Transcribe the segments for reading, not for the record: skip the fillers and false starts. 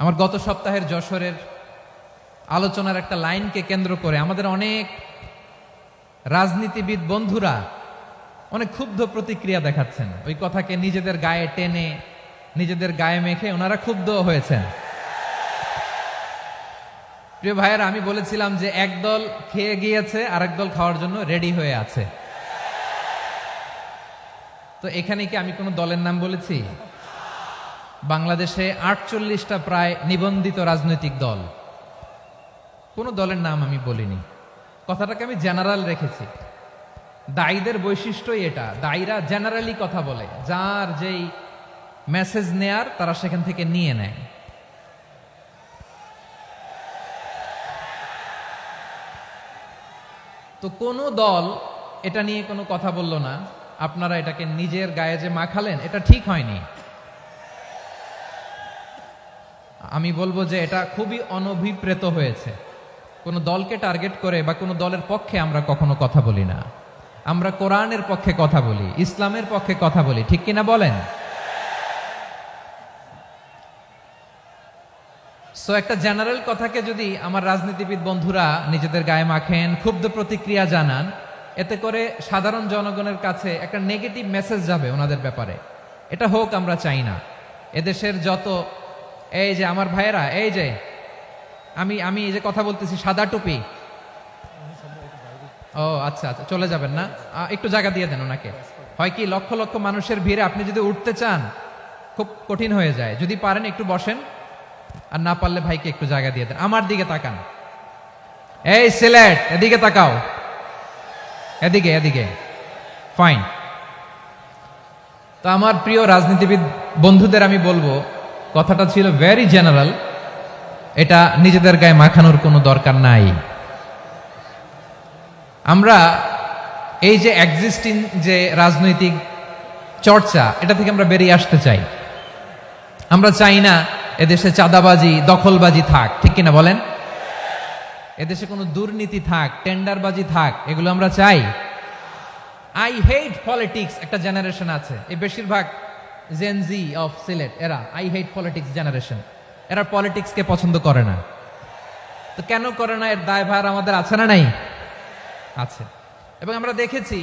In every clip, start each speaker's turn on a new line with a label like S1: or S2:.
S1: আমার গত সপ্তাহের যশোরের আলোচনার একটা লাইনকে কেন্দ্র করে আমাদের অনেক রাজনীতিবিদ বন্ধুরা অনেক ক্ষুব্ধ প্রতিক্রিয়া দেখাচ্ছেন। ওই কথাকে নিজেদের গায়ে টেনে, নিজেদের গায়ে মেখে ওনারা ক্ষুব্ধ হয়েছেন। প্রিয় ভাইয়েরা, আমি বলেছিলাম যে একদল খেয়ে গিয়েছে, আরেক দল খাওয়ার জন্য রেডি হয়ে আছে। তো এখানে কি আমি কোনো দলের নাম বলেছি? বাংলাদেশে ৪৮টা প্রায় নিবন্ধিত রাজনৈতিক দল, কোনো দলের নাম আমি বলিনি। কথাটাকে আমি জেনারেল রেখেছি। দায়ীদের বৈশিষ্ট্যই এটা, দায়ীরা জেনারেলি কথা বলে, যার যেই মেসেজ নেয়ার তারা সেখান থেকে নিয়ে নেয়। তো কোনো দল এটা নিয়ে কোনো কথা বলল না। আপনারা এটাকে নিজের গায়ে যে মাখালেন, এটা ঠিক হয়নি। আমি বলবো যে এটা খুবই অনভিপ্রেত হয়েছে। কোনো দলকে টার্গেট করে বা কোনো দলের পক্ষে আমরা কখনো কথা বলি না। আমরা কোরআনের পক্ষে কথা বলি, ইসলামের পক্ষে কথা বলি, ঠিক কিনা বলেন? সো একটা জেনারেল কথাকে যদি আমার রাজনীতিবিদ বন্ধুরা নিজেদের গায়ে মাখেন, ক্ষুব্ধ প্রতিক্রিয়া জানান, এতে করে সাধারণ জনগণের কাছে একটা নেগেটিভ মেসেজ যাবে ওনাদের ব্যাপারে। এটা হোক আমরা চাই না। এদেশের যত এই যে আমার ভাইয়েরা, এই যে আমি এই যে কথা বলতেছি, সাদা টুপি, ও আচ্ছা আচ্ছা, চলে যাবেন না? একটু জায়গা দিয়ে দেন ওনাকে। হয় কি, লক্ষ লক্ষ মানুষের ভিড়ে আপনি যদি উঠতে চান খুব কঠিন হয়ে যায়। যদি পারেন একটু বসেন, আর না পারলে ভাইকে একটু জায়গা দিয়ে দেন। আমার দিকে তাকান, এই সিলেট, এদিকে তাকাও, এদিকে এদিকে, ফাইন। তো আমার প্রিয় রাজনীতিবিদ বন্ধুদের আমি বলবো, কথাটা ছিল ভেরি জেনারেল, এটা নিজেদের গায়ে মাখানোর কোনো দরকার নাই। আমরা এই যে এক্সিস্টিং যে রাজনৈতিক চর্চা, এটা থেকে আমরা বেরিয়ে আসতে চাই। আমরা চাই না এদেশে চাঁদাবাজি, দখলবাজি থাক, ঠিক কিনা বলেন? এদেশে কোনো দুর্নীতি থাক, টেন্ডারবাজি থাক, এগুলো আমরা চাই। আই হেট পলিটিক্স একটা জেনারেশন আছে, এই বেশিরভাগ জেনজি অফ সিলেট, এরা আই হেট পলিটিক্স জেনারেশন। এরা পলিটিক্সকে পছন্দ করে না। তো কেন করে না, এর দায়ভার আমাদের আছে না নাই? আছে। এবং আমরা দেখেছি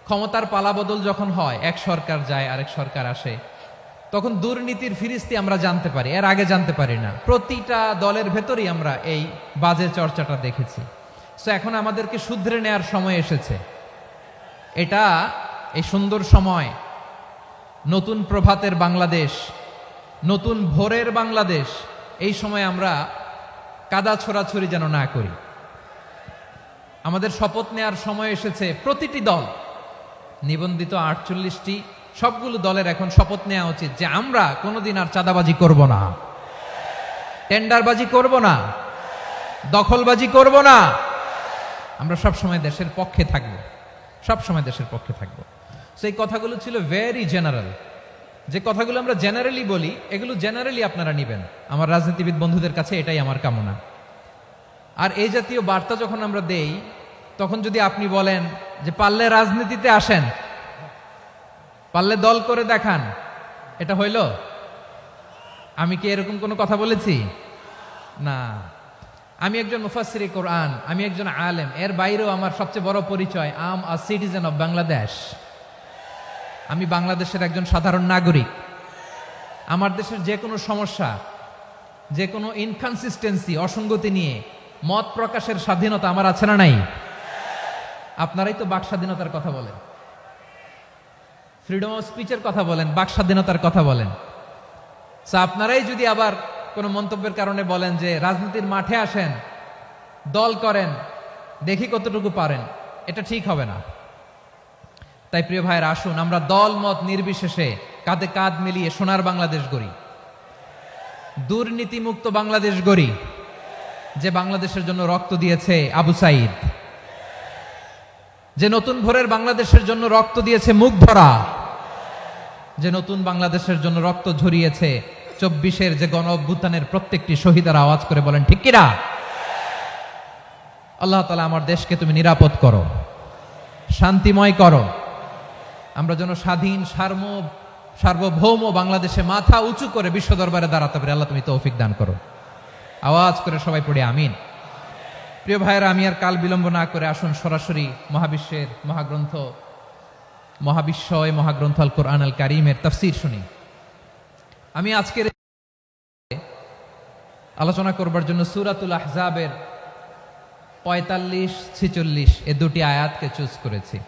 S1: ক্ষমতার পালাবদল যখন হয়, এক সরকার যায় আরেক সরকার আসে, তখন দুর্নীতির ফিরিস্তি আমরা জানতে পারি, এর আগে জানতে পারি না। প্রতিটা দলের ভেতরেই আমরা এই বাজে চর্চাটা দেখেছি। সো এখন আমাদেরকে শুধরে নেয়ার সময় এসেছে। এটা এই সুন্দর সময়, নতুন প্রভাতের বাংলাদেশ, নতুন ভোরের বাংলাদেশ, এই সময় আমরা কাদা ছোড়াছুড়ি যেন না করি। আমাদের শপথ নেয়ার সময় এসেছে। প্রতিটি দল, নিবন্ধিত ৪৮টি, সবগুলো দলের এখন শপথ নেওয়া উচিত যে আমরা কোনোদিন আর চাঁদাবাজি করব না, টেন্ডারবাজি করব না, দখলবাজি করব না। আমরা সবসময় দেশের পক্ষে থাকব, সবসময় দেশের পক্ষে থাকব। সেই কথাগুলো ছিল ভেরি জেনারেল। যে কথাগুলো আমরা জেনারেলি বলি, এগুলো জেনারেলি আপনারা নিবেন। আমার রাজনীতিবিদ বন্ধুদের কাছে এটাই আমার কামনা। আর এই জাতীয় বার্তা যখন আমরা দেই, তখন যদি আপনি বলেন যে পারলে রাজনীতিতে আসেন, পারলে দল করে দেখান, এটা হইল? আমি কি এরকম কোনো কথা বলেছি? না। আমি একজন মুফাসসিরে কোরআন, আমি একজন আলেম, এর বাইরেও আমার সবচেয়ে বড় পরিচয়, I am a citizen of Bangladesh. আমি বাংলাদেশের একজন সাধারণ নাগরিক। আমার দেশের যে কোনো সমস্যা, যে কোনো ইনকনসিস্টেন্সি, অসঙ্গতি নিয়ে মত প্রকাশের স্বাধীনতা আমার আছে না নাই? আপনারাই তো বাক স্বাধীনতার কথা বলেন, ফ্রিডম অফ স্পিচের কথা বলেন, বাক স্বাধীনতার কথা বলেন। আপনারাই যদি আবার কোনো মন্তব্যের কারণে বলেন যে রাজনীতির মাঠে আসেন, দল করেন, দেখি কতটুকু পারেন, এটা ঠিক হবে না। তাই প্রিয় ভাইয়ের, আসুন আমরা দল মত নির্বিশেষে কাঁধে কাঁধ মিলিয়ে সোনার বাংলাদেশ গড়ি, দুর্নীতিমুক্ত বাংলাদেশ গড়ি, যে বাংলাদেশের জন্য রক্ত দিয়েছে আবু সাইদ, যে নতুন ভোরের বাংলাদেশের জন্য রক্ত দিয়েছে মুগ্ধরা, যে নতুন বাংলাদেশের জন্য রক্ত ঝরিয়েছে ২৪-এর যে গণ অভ্যুত্থানের প্রত্যেকটি শহীদের আওয়াজ করে বলেন ঠিক কিনা? আল্লাহ তাআলা আমার দেশকে তুমি নিরাপদ করো, শান্তিময় করো। আমরা যেন স্বাধীন, সার্বভৌম বাংলাদেশে মাথা উঁচু করে বিশ্ব দরবারে দাঁড়াতে পারে। আল্লাহ তুমি তৌফিক দান করো। আওয়াজ করে সবাই পড়ে আমিন। প্রিয় ভাইয়েরা, আমি আর কাল বিলম্ব না করে আসুন সরাসরি মহাবিশ্বের মহাগ্রন্থ আল কোরআন আল কারীমের তাফসীর শুনি। আমি আজকের আলোচনা করবার জন্য সূরাতুল আহজাবের 45-46 এ দুটি আয়াতকে চুজ করেছি।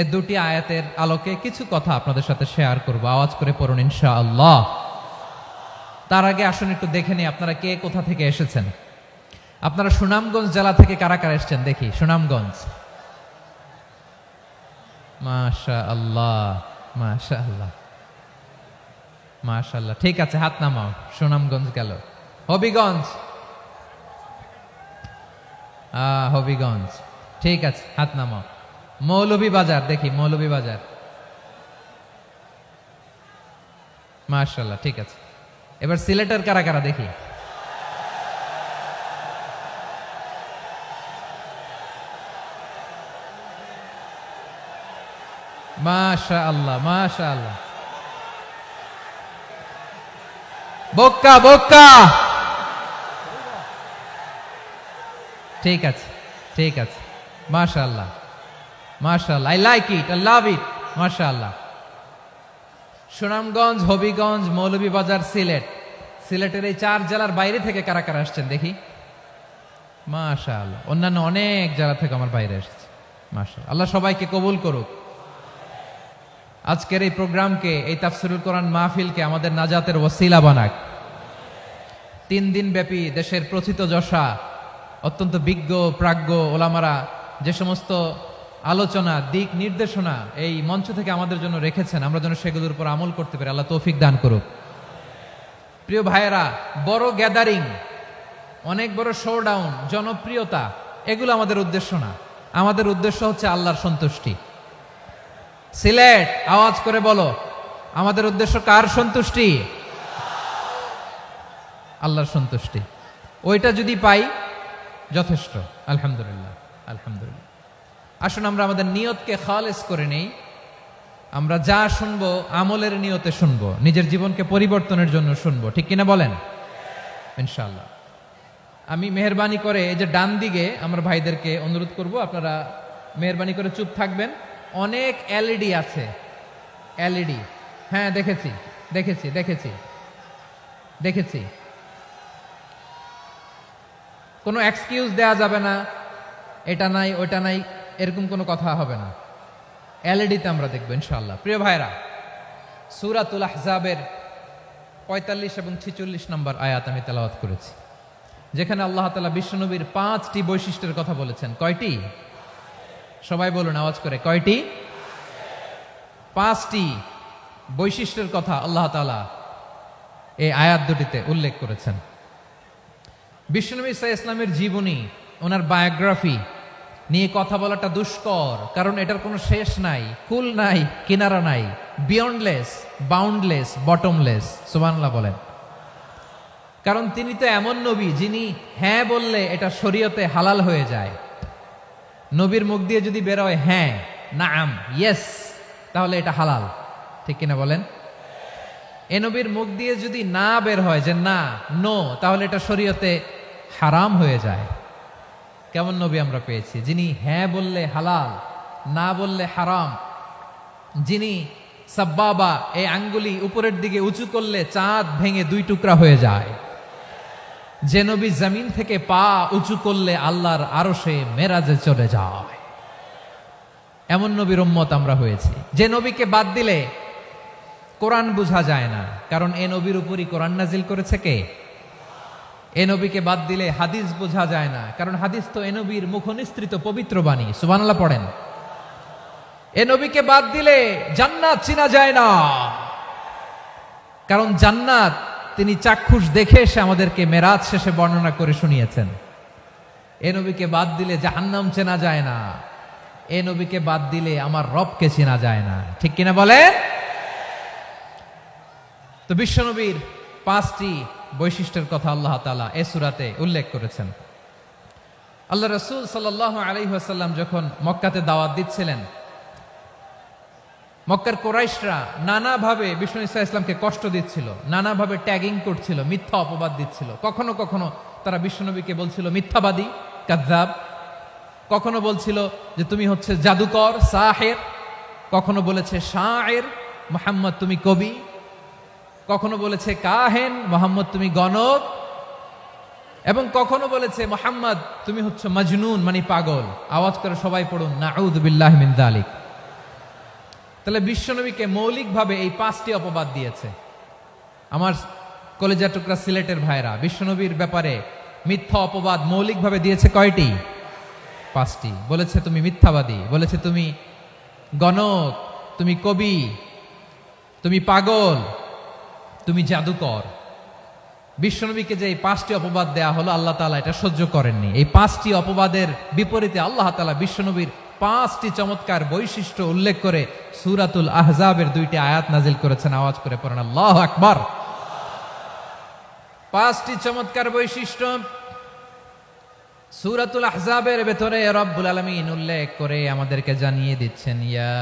S1: এ দুটি আয়াতের আলোকে কিছু কথা আপনাদের সাথে শেয়ার করব। আওয়াজ করে পড়ুন ইনশাআল্লাহ। তার আগে আসুন একটু দেখে নিই আপনারা কে কোথা থেকে এসেছেন। আপনারা সুনামগঞ্জ জেলা থেকে কারা কারা এসেছেন দেখি। সুনামগঞ্জ, মাশাআল্লাহ মাশাআল্লাহ মাশাআল্লাহ। ঠিক আছে, হাত নামাও। সুনামগঞ্জ গেল। হবিগঞ্জ, হবিগঞ্জ, ঠিক আছে, হাত নামাও। মৌলভীবাজার দেখি, মৌলভীবাজার, মাশাআল্লাহ, ঠিক আছে। এবার সিলেটের কারা কারা দেখি। মাশাআল্লাহ মাশাআল্লাহ। বক্কা বক্কা, ঠিক আছে ঠিক আছে, মাশাআল্লাহ মাশাআল্লাহ, I like it, I love it, মাশাআল্লাহ। সুনামগঞ্জ, হবিগঞ্জ, মৌলভীবাজার, সিলেটের এই 4 জেলার বাইরে থেকে কারা কারা আসছেন দেখি। মাশাআল্লাহ, অন্যান্য অনেক জেলা থেকে আমার বাইরে এসেছে। মাশাআল্লাহ, আল্লাহ সবাইকে কবুল করুক। আজকের এই প্রোগ্রামকে, এই তাফসীরুল কোরআন মাহফিলকে আমাদের নাজাতের ওসিলা বানাক। 3 দিন ব্যাপী দেশের প্রথিতযশা অত্যন্ত বিজ্ঞ প্রাজ্ঞ ওলামারা যে সমস্ত আলোচনা, দিক নির্দেশনা এই মঞ্চ থেকে আমাদের জন্য রেখেছেন, আমরা যেন সেগুলোর উপর আমল করতে পারি। আল্লাহ তৌফিক দান করুক। প্রিয় ভাইয়েরা, বড় গ্যাদারিং, অনেক বড় শোডাউন, জনপ্রিয়তা, এগুলো আমাদের উদ্দেশ্য না। আমাদের উদ্দেশ্য হচ্ছে আল্লাহর সন্তুষ্টি। সিলেট, আওয়াজ করে বলো, আমাদের উদ্দেশ্য কার সন্তুষ্টি? আল্লাহর সন্তুষ্টি। ওইটা যদি পাই যথেষ্ট, আলহামদুলিল্লাহ আলহামদুলিল্লাহ। আসুন আমরা আমাদের নিয়তকে খালেস করে নেই। আমরা যা শুনবো আমলের নিয়তে শুনবো, নিজের জীবনকে পরিবর্তনের জন্য শুনবো, ঠিক কিনা বলেন? ইনশাআল্লাহ। আমি মেহেরবানি করে এই যে ডান দিকে আমার ভাইদেরকে অনুরোধ করব, আপনারা মেহেরবানি করে চুপ থাকবেন। অনেক এলইডি আছে, এলইডি, হ্যাঁ দেখেছি দেখেছি দেখেছি দেখেছি। কোনো এক্সকিউজ দেয়া যাবে না, এটা নাই ওইটা নাই, এরকম কোনো কথা হবে না। এলইডিতে আমরা দেখবো ইনশাআল্লাহ। প্রিয় ভাইরা, সূরাতুল আহজাবের 45 এবং 46 নম্বর আয়াত আমি তেলাওয়াত করেছি, যেখানে আল্লাহ তাআলা বিশ্বনবীর 5টি বৈশিষ্ট্যের কথা বলেছেন। কয়টি? সবাই বলুন আওয়াজ করে, কয়টি? 5টি বৈশিষ্ট্যের কথা আল্লাহ তাআলা এই আয়াত দুটিতে উল্লেখ করেছেন। বিশ্বনবী সাল্লাল্লাহু আলাইহি ওয়াসাল্লামের জীবনী, ওনার বায়োগ্রাফি নিয়ে কথা বলাটা দুষ্কর, কারণ এটার কোনো শেষ নাই, কুল নাই, কিনারা নাই, বিয়ন্ডলেস, বাউন্ডলেস, বটমলেস। সুবহানাল্লাহ বলেন। কারণ তিনি তো এমন নবী যিনি হ্যাঁ বললে এটা শরীয়তে হালাল হয়ে যায়। নবীর মুখ দিয়ে যদি বেরোয় হ্যাঁ, নাম, ইয়েস, তাহলে এটা হালাল, ঠিক কিনা বলেন? এ নবীর মুখ দিয়ে যদি না বের হয় যে না, নো, তাহলে এটা শরীয়তে হারাম হয়ে যায়। কেমন নবী আমরা পেয়েছি, যিনি হ্যাঁ বললে হালাল, না বললে হারাম, যিনি সাব্বাবা, এই আঙ্গুলি উপরের দিকে উঁচু করলে চাঁদ ভেঙে 2 টুকরা হয়ে যায়, যে নবী জমিন থেকে পা উঁচু করলে আল্লাহর আরশে মেরাজে চলে যায়, এমন নবীর উম্মত আমরা হয়েছি। যে নবীকে বাদ দিলে কোরআন বোঝা যায় না, কারণ এ নবীর উপরই কোরআন নাজিল করেছে কে? এ নবীকে বাদ দিলে হাদিস বোঝা যায় না, কারণ হাদিস তো এ নবীর মুখনিসৃত পবিত্র বাণী। সুবহানাল্লাহ পড়েন। এ নবীকে বাদ দিলে জান্নাত চিনা যায় না, কারণ জান্নাত তিনি চাক্ষুষ দেখে এসে আমাদেরকে মেরাজ শেষে বর্ণনা করে শুনিয়েছেন। এ নবীকে বাদ দিলে জাহান্নাম চেনা যায় না, এ নবীকে বাদ দিলে আমার রবকে চেনা যায় না, ঠিক কিনা বলেন? তো বিশ্বনবীর 5টি বৈশিষ্ট্যের কথা আল্লাহ তাআলা এই সূরাতে উল্লেখ করেছেন। আল্লাহ রাসূল সাল্লাল্লাহু আলাইহি ওয়াসাল্লাম যখন মক্কাতে দাওয়াত দিচ্ছিলেন, মক্কার কোরাইশরা নানাভাবে বিষ্ণু ইসা ইসলামকে কষ্ট দিচ্ছিল, নানাভাবে ট্যাগিং করছিল, মিথ্যা অপবাদ দিচ্ছিল। কখনো কখনো তারা বিশ্বনবীকে বলছিল মিথ্যাবাদী, কাযযাব। কখনো বলছিল যে তুমি হচ্ছে জাদুকর, সাহের। কখনো বলেছে শায়ের, মুহাম্মদ তুমি কবি। কখনো বলেছে কাহেন, মুহাম্মদ তুমি গণক। এবং কখনো বলেছে মুহাম্মদ তুমি হচ্ছে মাজনুন, মানে পাগল। আওয়াজ করে সবাই পড়ুন নাউযু বিল্লাহি মিন যালিক। তাহলে বিশ্বনবীকে মৌলিকভাবে এই 5টি অপবাদ দিয়েছে। আমার কলেজা টুকরা সিলেটের ভাইরা, বিশ্বনবীর ব্যাপারে মিথ্যা অপবাদ মৌলিকভাবে দিয়েছে কয়টি? 5টি। বলেছে তুমি মিথ্যাবাদী, বলেছে তুমি গণক, তুমি কবি, তুমি পাগল, তুমি জাদুকর। বিশ্বনবীকে যে এই 5টি অপবাদ দেয়া হলো, আল্লাহ তাআলা এটা সহ্য করেননি। এই 5টি অপবাদের বিপরীতে আল্লাহ তাআলা বিশ্বনবীর 5টি চমৎকার বৈশিষ্ট্য উল্লেখ করে সূরাতুল আহজাবের 2টি আয়াত নাজিল করেছেন। আওয়াজ করে পড়েন আল্লাহু আকবার। 5টি চমৎকার বৈশিষ্ট্য সূরাতুল আহজাবের ভেতরে রব্বুল আলামিন উল্লেখ করে আমাদেরকে জানিয়ে দিচ্ছেন, ইয়া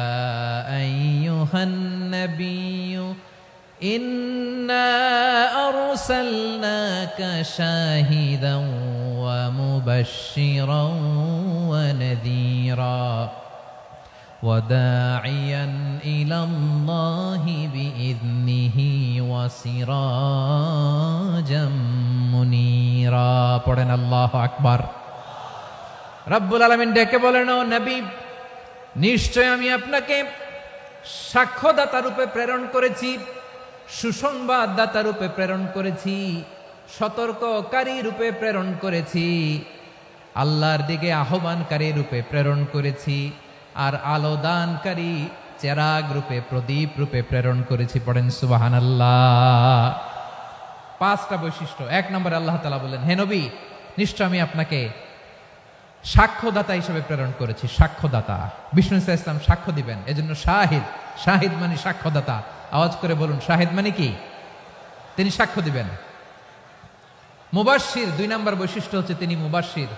S1: আইয়ুহান নাবিয়্যু ইন্না আরসালনাকা শাহিদান ওয়া মুবাশশিরান ওয়া নাযীরা ওয়া দাঈয়ান ইলাল্লাহি বিইذনিহি ওয়া সিরাজাম মুনীরা। পড়েন আল্লাহু আকবার। রব্বুল আলামিন ডেকে বলেন, ও নবী, নিশ্চয় আমি আপনাকে সাক্ষ্যদাতা রূপে প্রেরণ করেছি, সুসংবাদদাতা রূপে প্রেরণ করেছি, সতর্ককারী রূপে প্রেরণ করেছি, আল্লাহর দিকে আহ্বানকারী রূপে প্রেরণ করেছি, আর আলো দানকারী চেরাগ রূপে, প্রদীপ রূপে প্রেরণ করেছি। পড়েন সুবহানাল্লাহ। 5টা বৈশিষ্ট্য। 1 নম্বরে আল্লাহ তাআলা বলেন, হে নবী, নিশ্চয় আমি আপনাকে সাক্ষ্যদাতা হিসেবে প্রেরণ করেছি। সাক্ষ্যদাতা, বিষ্ণু ইসা ইসলাম সাক্ষ্য দিবেন, এজন্য শাহিদ। শাহিদ মানে সাক্ষ্যদাতা। আওয়াজ করে বলুন, শাহিদ মানে কি? তিনি সাক্ষ্য দিবেন। মুবাশশির, 2 নম্বর বৈশিষ্ট্য হচ্ছে তিনি মুবাশশির।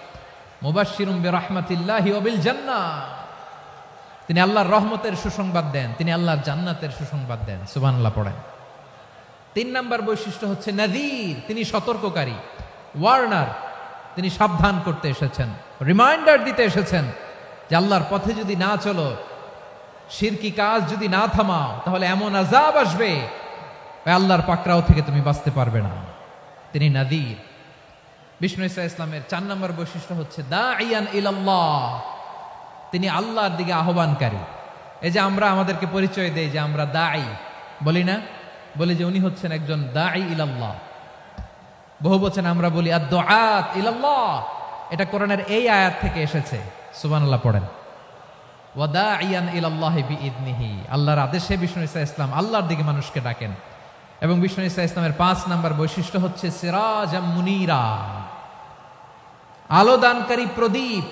S1: মুবাশশিরুম বিরাহমাতিল্লাহি ওয়া বিল জান্নাহ। তিনি আল্লাহর রহমতের সুসংবাদ দেন, তিনি আল্লাহর জান্নাতের সুসংবাদ দেন। সুবহানাল্লাহ পড়েন। 3 নম্বর বৈশিষ্ট্য হচ্ছে নাযীর, তিনি সতর্ককারী, ওয়ার্নার। তিনি সাবধান করতে এসেছেন, রিমাইন্ডার দিতে এসেছেন যে আল্লাহর পথে যদি না চলো, শিরকি কাজ যদি না থামাও, তাহলে এমন আযাব আসবে আল্লাহর পাকড়াও থেকে তুমি বাঁচতে পারবে না। তিনি নাযীর। বিষ্ণু ইসা ইসলামের 4 নম্বর বৈশিষ্ট্য হচ্ছে দাঈয়ান ইলাল্লাহ, তিনি আল্লাহর দিকে আহ্বানকারী। এই যে আমরা আমাদেরকে পরিচয় দেই যে আমরা দাঈ, বলি না? বলি যে উনি হচ্ছেন একজন দাঈ ইলাল্লাহ। বহু বচন আমরা বলি আদ-দুআত ইলাল্লাহ। এটা কোরআনের এই আয়াত থেকে এসেছে। সুবহানাল্লাহ পড়েন। ওয়া দাঈয়ান ইলাল্লাহি বিইذনিহি, আল্লাহর আদেশে বিষ্ণু ইসা ইসলাম আল্লাহর দিকে মানুষকে ডাকেন। এবং বিষ্ণু ইসা ইসলামের 5 নম্বর বৈশিষ্ট্য হচ্ছে সিরাজাম মুনীরা, আলো দানকারী প্রদীপ,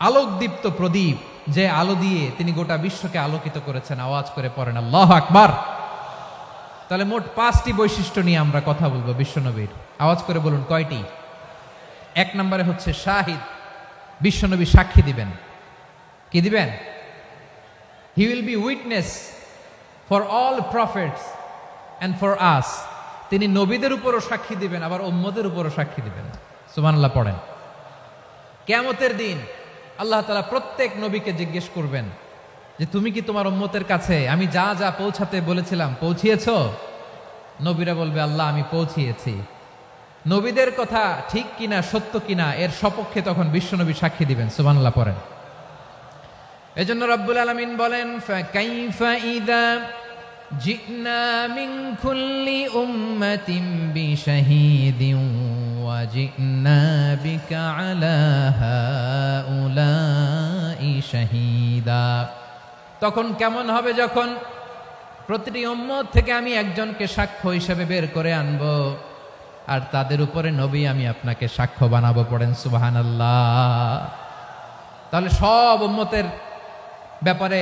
S1: আলোকদীপ্ত প্রদীপ, যে আলো দিয়ে তিনি গোটা বিশ্বকে আলোকিত করেছেন। আওয়াজ করে পড়েন আল্লাহু আকবার। তাহলে মোট 5টি বৈশিষ্ট্য নিয়ে আমরা কথা বলবো বিশ্বনবীর। আওয়াজ করে বলুন কয়টি? 1 নম্বরে হচ্ছে শাহিদ, বিশ্বনবী সাক্ষী দিবেন। কি দিবেন? He will be witness for all prophets and for us. তিনি নবীদের উপরও সাক্ষী দিবেন, আবার উম্মতের উপরও সাক্ষী দিবেন। সুবহানাল্লাহ পড়েন। কিয়ামতের দিন আল্লাহ তাআলা প্রত্যেক নবীকে জিজ্ঞেস করবেন যে তুমি কি তোমার উম্মতের কাছে আমি যা যা পৌঁছাতে বলেছিলাম পৌঁছিয়েছো? নবীরা বলবে আল্লাহ আমি পৌঁছিয়েছি। নবীদের কথা ঠিক কিনা, সত্য কিনা, এর সপক্ষে তখন বিশ্বনবী সাক্ষী দিবেন। সুবহানাল্লাহ পড়েন। এজন্য রব্বুল আলামিন বলেন, ফাকাইফা ইযা জি'না মিন কুল্লি উম্মাতিন বিশাহীদিন ওয়া জি'না বিকা আলা হাউলাই শাহীদা। তখন কেমন হবে যখন প্রতিটি উম্মত থেকে আমি একজনকে সাক্ষ্য হিসেবে বের করে আনবো, আর তাদের উপরে নবী আমি আপনাকে সাক্ষ্য বানাবো। পড়েন সুবহানাল্লাহ। তাহলে সব উম্মতের ব্যাপারে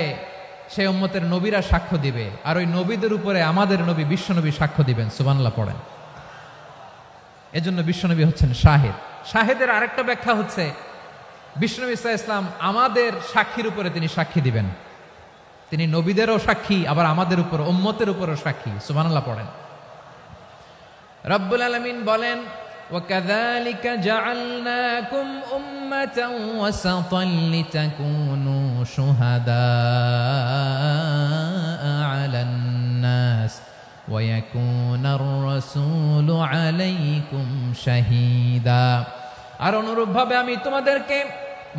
S1: সেই উম্মতের নবীরা সাক্ষ্য দিবে, আর ওই নবীদের উপরে আমাদের নবী বিশ্বনবী সাক্ষ্য দিবেন। সুবহানাল্লাহ পড়েন। এজন্য বিশ্বনবী হচ্ছেন শাহিদ। শাহিদের আরেকটা ব্যাখ্যা হচ্ছে বিশ্বনবী সাল্লাল্লাহু আলাইহি ওয়াসাল্লাম আমাদের সাক্ষীর উপরে তিনি সাক্ষী দিবেন। তিনি নবীদেরও সাক্ষী, আবার আমাদের উপর উম্মতের উপরও সাক্ষী। সুবহানাল্লাহ পড়েন। রব্বুল আলামিন বলেন, وَكَذَلِكَ جَعَلْنَاكُمْ أُمَّةً وَسَطًا لِتَكُونُوا شُهَدَاءَ عَلَى النَّاسِ وَيَكُونَ الرَّسُولُ عَلَيْكُمْ شَهِيدًا। আর অনুরূপভাবে আমি তোমাদেরকে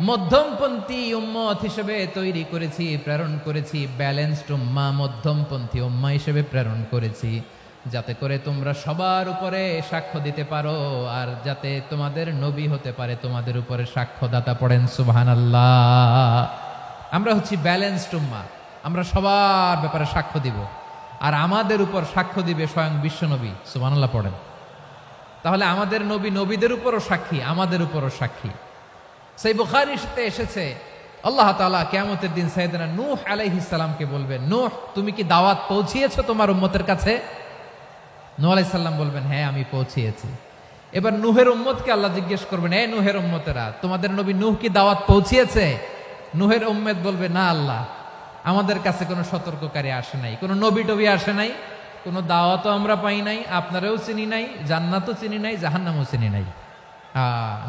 S1: মধ্যমপন্থী উম্মত হিসেবে তৈরি করেছি, প্রেরণ করেছি। ব্যালেন্সড উম্মাহ, মধ্যমপন্থী উম্মাহ হিসেবে প্রেরণ করেছি, যাতে করে তোমরা সবার উপরে সাক্ষ্য দিতে পারো, আর যাতে তোমাদের নবী হতে পারে তোমাদের উপরে সাক্ষ্যদাতা। পড়েন সুবহানাল্লাহ। আমরা হচ্ছি ব্যালেন্সড উম্মাহ, আমরা সবার ব্যাপারে সাক্ষ্য দিব, আর আমাদের উপর সাক্ষ্য দিবে স্বয়ং বিশ্বনবী। সুবহানাল্লাহ পড়েন। তাহলে আমাদের নবী নবীদের উপরও সাক্ষী, আমাদের উপরও সাক্ষী। সেই বুখারীতে এসেছে, আল্লাহ তাআলা কিয়ামতের দিন সাইয়েদনা নূহ আলাইহিস সালামকে বলবেন, নূহ তুমি কি দাওয়াত পৌঁছিয়েছো তোমার উম্মতের কাছে? নূহ আলাইহিস সালাম বলবেন, হ্যাঁ আমি পৌঁছিয়েছি। এবার নূহের উম্মতকে আল্লাহ জিজ্ঞেস করবেন, এই নূহের উম্মতেরা, তোমাদের নবী নূহ কি দাওয়াত পৌঁছিয়েছে? নূহের উম্মত বলবে, না আল্লাহ, আমাদের কাছে কোনো সতর্ককারী আসে নাই, কোনো নবী টবি আসে নাই, কোনো দাওয়াতও আমরা পাই নাই, আপনারাও চিনি নাই, জান্নাতও চিনি নাই, জাহান্নামও চিনি নাই।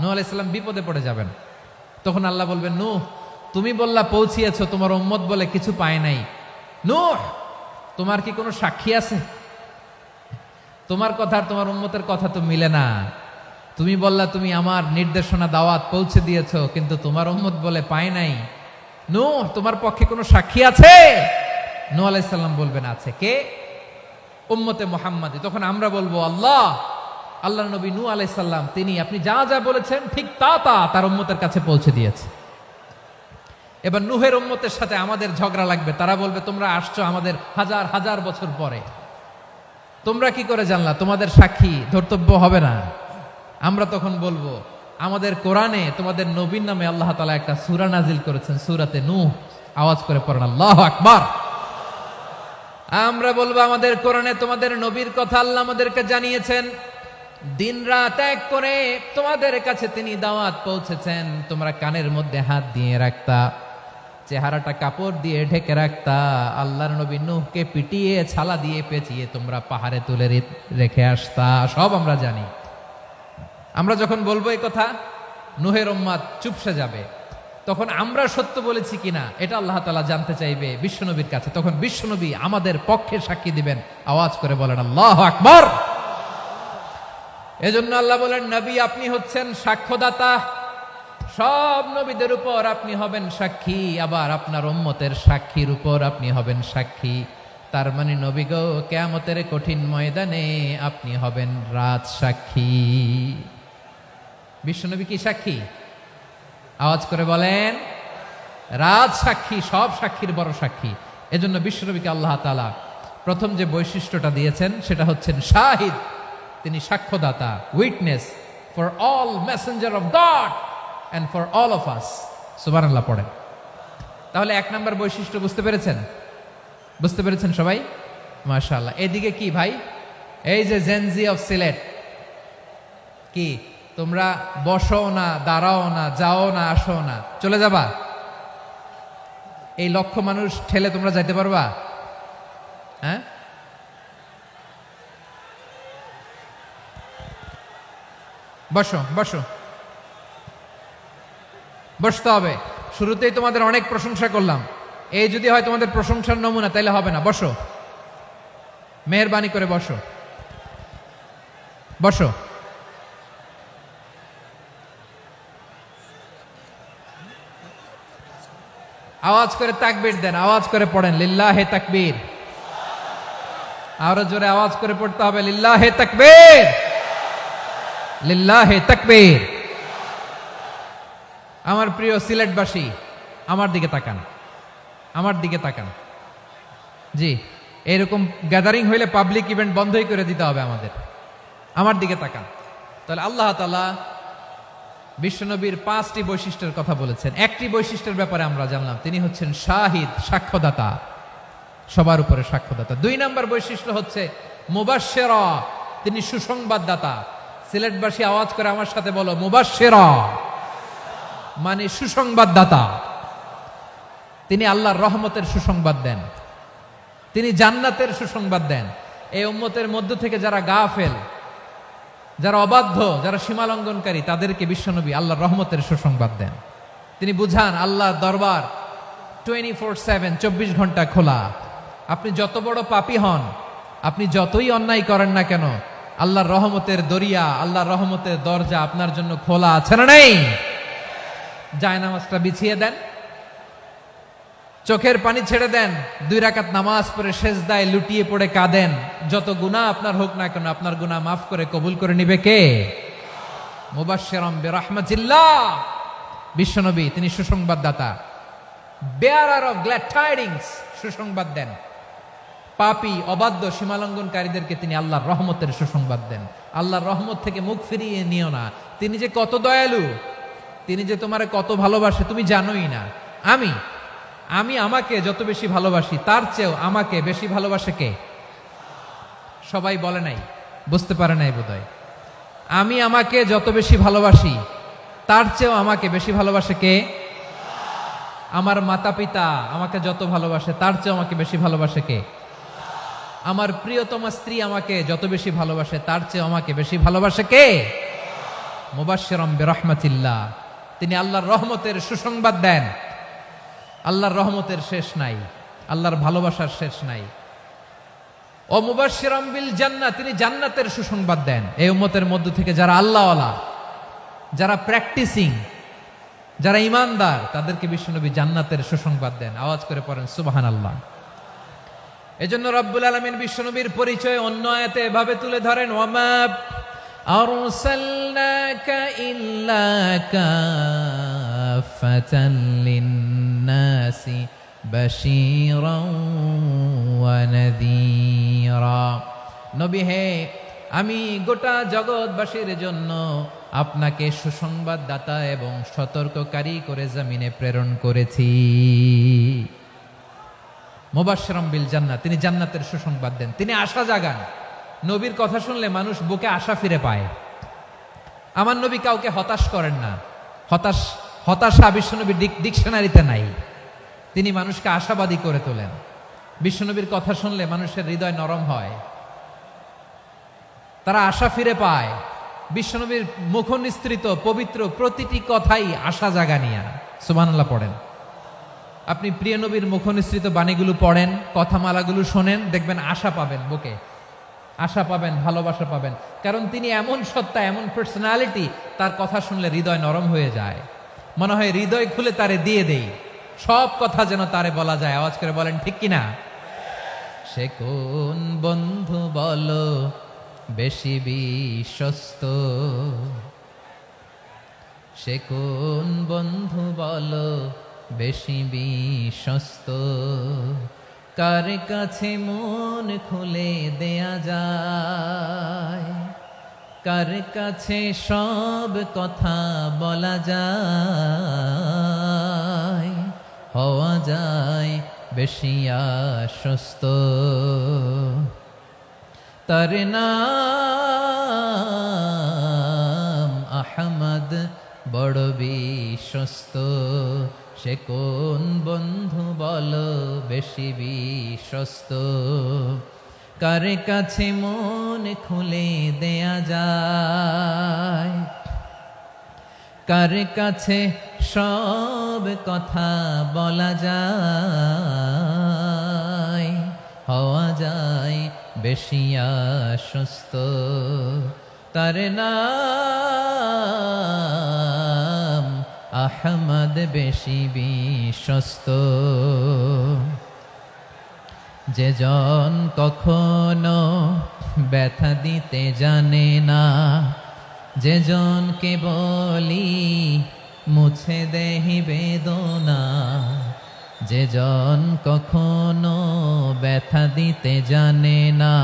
S1: নূহ আলাইহিস সালাম বিপদে পড়ে যাবেন। তখন আল্লাহ বলবেন, নূহ তুমি বললা পৌঁছিয়েছো, তোমার উম্মত বলে কিছু পায় নাই। নূহ তোমার কি কোনো সাক্ষী আছে? তোমার কথা আর তোমার উম্মতের কথা তো মিলে না। তুমি বললা তুমি আমার নির্দেশনা দাওয়াত পৌঁছে দিয়েছো, কিন্তু তোমার উম্মত বলে পায় নাই। নূহ তোমার পক্ষে কোনো সাক্ষী আছে? নূহ আলাইহিস সালাম বলবেন, আছে। কে? উম্মতে মুহাম্মাদী। তখন আমরা বলবো, আল্লাহ নবী নূহ আলাইহিস সালাম তিনি আপনি যা যা বলেছেন ঠিক তা তার উম্মতের কাছে পৌঁছে দিয়েছে। এবার নূহের উম্মতের সাথে আমাদের ঝগড়া লাগবে। তারা বলবে, তোমরা আসছো আমাদের হাজার হাজার বছর পরে, তোমরা কি করে জানলা? তোমাদের সাক্ষী ধর্তব্য হবে না। আমরা তখন বলবো, আমাদের কোরআনে তোমাদের নবীর নামে আল্লাহ তাআলা একটা সূরা নাজিল করেছেন, সূরাতে নূহ। আওয়াজ করে পড়েন আল্লাহু আকবার। আমরা বলবো, আমাদের কোরআনে তোমাদের নবীর কথা আল্লাহ আমাদেরকে জানিয়েছেন, দিন রাত এক করে তোমাদের কাছে তিনি দাওয়াত পৌঁছেছেন। তোমরা কানের মধ্যে হাত দিয়ে রাখতা, চেহারাটা কাপড় দিয়ে ঢেকে রাখতা, আল্লাহর নবী নূহকে পিটিয়ে ছালা দিয়ে পেঁচিয়ে তোমরা পাহাড়ে তুলে রেখে আসতা। সব আমরা জানি। আমরা যখন বলবো এই কথা, নূহের উম্মাত চুপসে যাবে। তখন আমরা সত্য বলেছি কিনা এটা আল্লাহ তাআলা জানতে চাইবে বিশ্বনবীর কাছে। তখন বিশ্বনবী আমাদের পক্ষে সাক্ষী দিবেন। আওয়াজ করে বলেন আল্লাহু আকবার। এজন্য আল্লাহ বলেন, নবী আপনি হচ্ছেন সাক্ষ্যদাতা, সব নবীদের উপর আপনি হবেন সাক্ষী, আবার আপনার উম্মতের সাক্ষীর উপর আপনি হবেন সাক্ষী। তার মানে নবী গো, কিয়ামতের কঠিন ময়দানে আপনি হবেন রাজ সাক্ষী। বিশ্বনবী কি সাক্ষী? আওয়াজ করে বলেন, রাজ সাক্ষী, সব সাক্ষীর বড় সাক্ষী। এজন্য বিশ্বনবীকে আল্লাহ তাআলা প্রথম যে বৈশিষ্ট্যটা দিয়েছেন সেটা হচ্ছেন শাহিদ। তিনি সাক্ষ্যদাতা, witness for all messenger of God and for all of us। সুবহানাল্লাহ পড়েন। তাহলে এক নাম্বার বৈশিষ্ট্য বুঝতে পেরেছেন? বুঝতে পেরেছেন সবাই? মাশাআল্লাহ। এদিকে কি ভাই, এই যে জেনজি অফ সিলেট, কি তোমরা বসো না, দাঁড়াও না, যাও না, আসো না, চলে যাবা? এই লক্ষ মানুষ ঠেলে তোমরা যাইতে পারবা? হ্যাঁ, বসো বসো, বসতে হবে। শুরুতেই তোমাদের অনেক প্রশংসা করলাম, এই যদি হয় তোমাদের প্রশংসার নমুনা, তাইলে হবে না। বসো, মেহেরবানি করে বসো, বসো। আওয়াজ করে তাকবীর দেন, আওয়াজ করে পড়েন লিল্লাহে তাকবীর। আরো জোরে আওয়াজ করে পড়তে হবে, লিল্লাহে তাকবীর, লিল্লাহে তাকবীর। আমার প্রিয় সিলেটবাসী, আমার দিকে তাকান, আমার দিকে তাকান। জি, এরকম গ্যাদারিং হইলে পাবলিক ইভেন্ট বন্ধই করে দিতে হবে আমাদের। আমার দিকে তাকান। তাহলে আল্লাহ তাআলা বিশ্বনবীর 5টি বৈশিষ্ট্যের কথা বলেছেন। একটি বৈশিষ্ট্যের ব্যাপারে আমরা জানলাম, তিনি হচ্ছেন শাহিদ, সাক্ষ্যদাতা, সবার উপরে সাক্ষ্যদাতা। 2 নম্বর বৈশিষ্ট্য হচ্ছে মুবাশশিরা, তিনি সুসংবাদদাতা। সিলেটবাসী আওয়াজ করে আমার সাথে বলো, মুবাশশিরা মানে সুসংবাদদাতা। তিনি আল্লাহর রহমতের সুসংবাদ দেন, তিনি জান্নাতের সুসংবাদ দেন। এই উম্মতের মধ্য থেকে যারা গাফেল, যারা অবাধ্য, যারা সীমালঙ্ঘনকারী, তাদেরকে বিশ্বনবী আল্লাহর রহমতের সুসংবাদ দেন। তিনি বুঝান আল্লাহর দরবার 24/7, 24 ঘন্টা খোলা। আপনি যত বড় পাপী হন, আপনি যতই অন্যায় করেন না কেন, আল্লাহর রহমতের দরিয়া, আল্লাহর রহমতের দরজা আপনার জন্য খোলা আছে না নেই? জায়নামাজটা বিছিয়ে দেন, চোখের পানি ছেড়ে দেন, 2 রাকাত নামাজ পড়ে সেজদায় লুটিয়ে পড়ে কাঁদেন। যত গুনাহ আপনার হোক না কেন, আপনার গুনাহ মাফ করে কবুল করে নিবে কে? মুবাশশিরাম বিরহমাতিল্লাহ। বিশ্বনবী তিনি সুসংবাদদাতা, বেয়ারার অফ গ্ল্যাড টাইডিংস, সুসংবাদ দেন। পাপী, অবাধ্য, সীমালঙ্ঘনকারীদেরকে তিনি আল্লাহর রহমতের সুসংবাদ দেন। আল্লাহর রহমত থেকে মুখ ফিরিয়ে নিও না। তিনি যে কত দয়ালু, তিনি যে তোমারে কত ভালোবাসে তুমি জানোই না। আমি আমাকে যত বেশি ভালোবাসি, তার চেয়েও আমাকে বেশি ভালোবাসে কে? সবাই বলে নাই, বুঝতে পারে নাই বোধহয়। আমি আমাকে যত বেশি ভালোবাসি, তার চেয়েও আমাকে বেশি ভালোবাসে কে? আমার মাতা পিতা আমাকে যত ভালোবাসে, তার চেয়েও আমাকে বেশি ভালোবাসে কে? আমার প্রিয়তমা স্ত্রী আমাকে যত বেশি ভালোবাসে, তার চেয়েও আমাকে বেশি ভালোবাসে কে? মুবাশশিরাম বিরহমাতিল্লাহ। তিনি আল্লাহর রহমতের সুসংবাদ দেন। আল্লাহর রহমতের শেষ নাই, আল্লাহর ভালোবাসার শেষ নাই। ও মুবাশশিরাম বিল জান্নাহ, তিনি জান্নাতের সুসংবাদ দেন। এই উম্মতের মধ্য থেকে যারা আল্লাহওয়ালা, যারা প্র্যাকটিসিং, যারা ইমানদার, তাদেরকে বিশ্বনবী জান্নাতের সুসংবাদ দেন। আওয়াজ করে পড়েন সুবহানাল্লাহ। এজন্য রব্বুল আলামিন বিশ্বনবীর পরিচয় অন্য আয়াতে এভাবে তুলে ধরেন, ওয়ামা আরসালনাকা ইল্লা কাফাতান লিন্নাসি বাশীরাও ওয়া নাযীরা। নবী হে, আমি গোটা জগৎবাসীর জন্য আপনাকে সুসংবাদদাতা এবং সতর্ককারী করে জমিনে প্রেরণ করেছি। মুবাশশিরাম বিল জান্নাহ, তিনি জান্নাতের সুসংবাদ দেন, তিনি আশা জাগান। নবীর কথা শুনলে মানুষ বুকে আশা ফিরে পায়। আমার নবী কাউকে হতাশ করেন না। হতাশা বিশ্বনবীর ডিকশনারিতে নাই। তিনি মানুষকে আশাবাদী করে তোলেন। বিশ্বনবীর কথা শুনলে মানুষের হৃদয় নরম হয়, তারা আশা ফিরে পায়। বিশ্বনবীর মুখ নিঃসৃত পবিত্র প্রতিটি কথাই আশা জাগানিয়া। সুবহানাল্লাহ পড়েন। আপনি প্রিয় নবীর মুখ নিঃসৃত বাণীগুলো পড়েন, কথামালাগুলো শোনেন, দেখবেন আশা পাবেন, বুকে আশা পাবেন, ভালোবাসা পাবেন। কারণ তিনি এমন সত্তা, এমন পার্সোনালিটি, তার কথা শুনলে হৃদয় নরম হয়ে যায়। মনে হয় হৃদয় খুলে তারে দিয়ে দেই, সব কথা যেন তারে বলা যায়। আওয়াজ করে বলেন ঠিক কিনা? সে কোন বন্ধু বলো বেশি বিশ্বস্ত, সে কোন বন্ধু বলো বেশি বিশ্বস্ত, কার কাছে মন খুলে দেয়া যায়, কার কাছে সব কথা বলা যায়, হওয়া যায় বেশি আশ্বস্ত। তার নাম আহমদ, বড় বিশ্বস্ত। সে কোন বন্ধু বলো বেশি বিশ্বস্ত, কার কাছে মন খুলে দেয়া যায়, কার কাছে সব কথা বলা যায়, হওয়া যায় বেশি আশ্বস্ত। তার নাম আহমদ, বেশি বিশ্বস্ত। যে জন কখনো ব্যথা দিতে জানে না, যে জনকে বলি মুছে দেহি বেদনা, যে জন কখনো ব্যথা দিতে জানে না,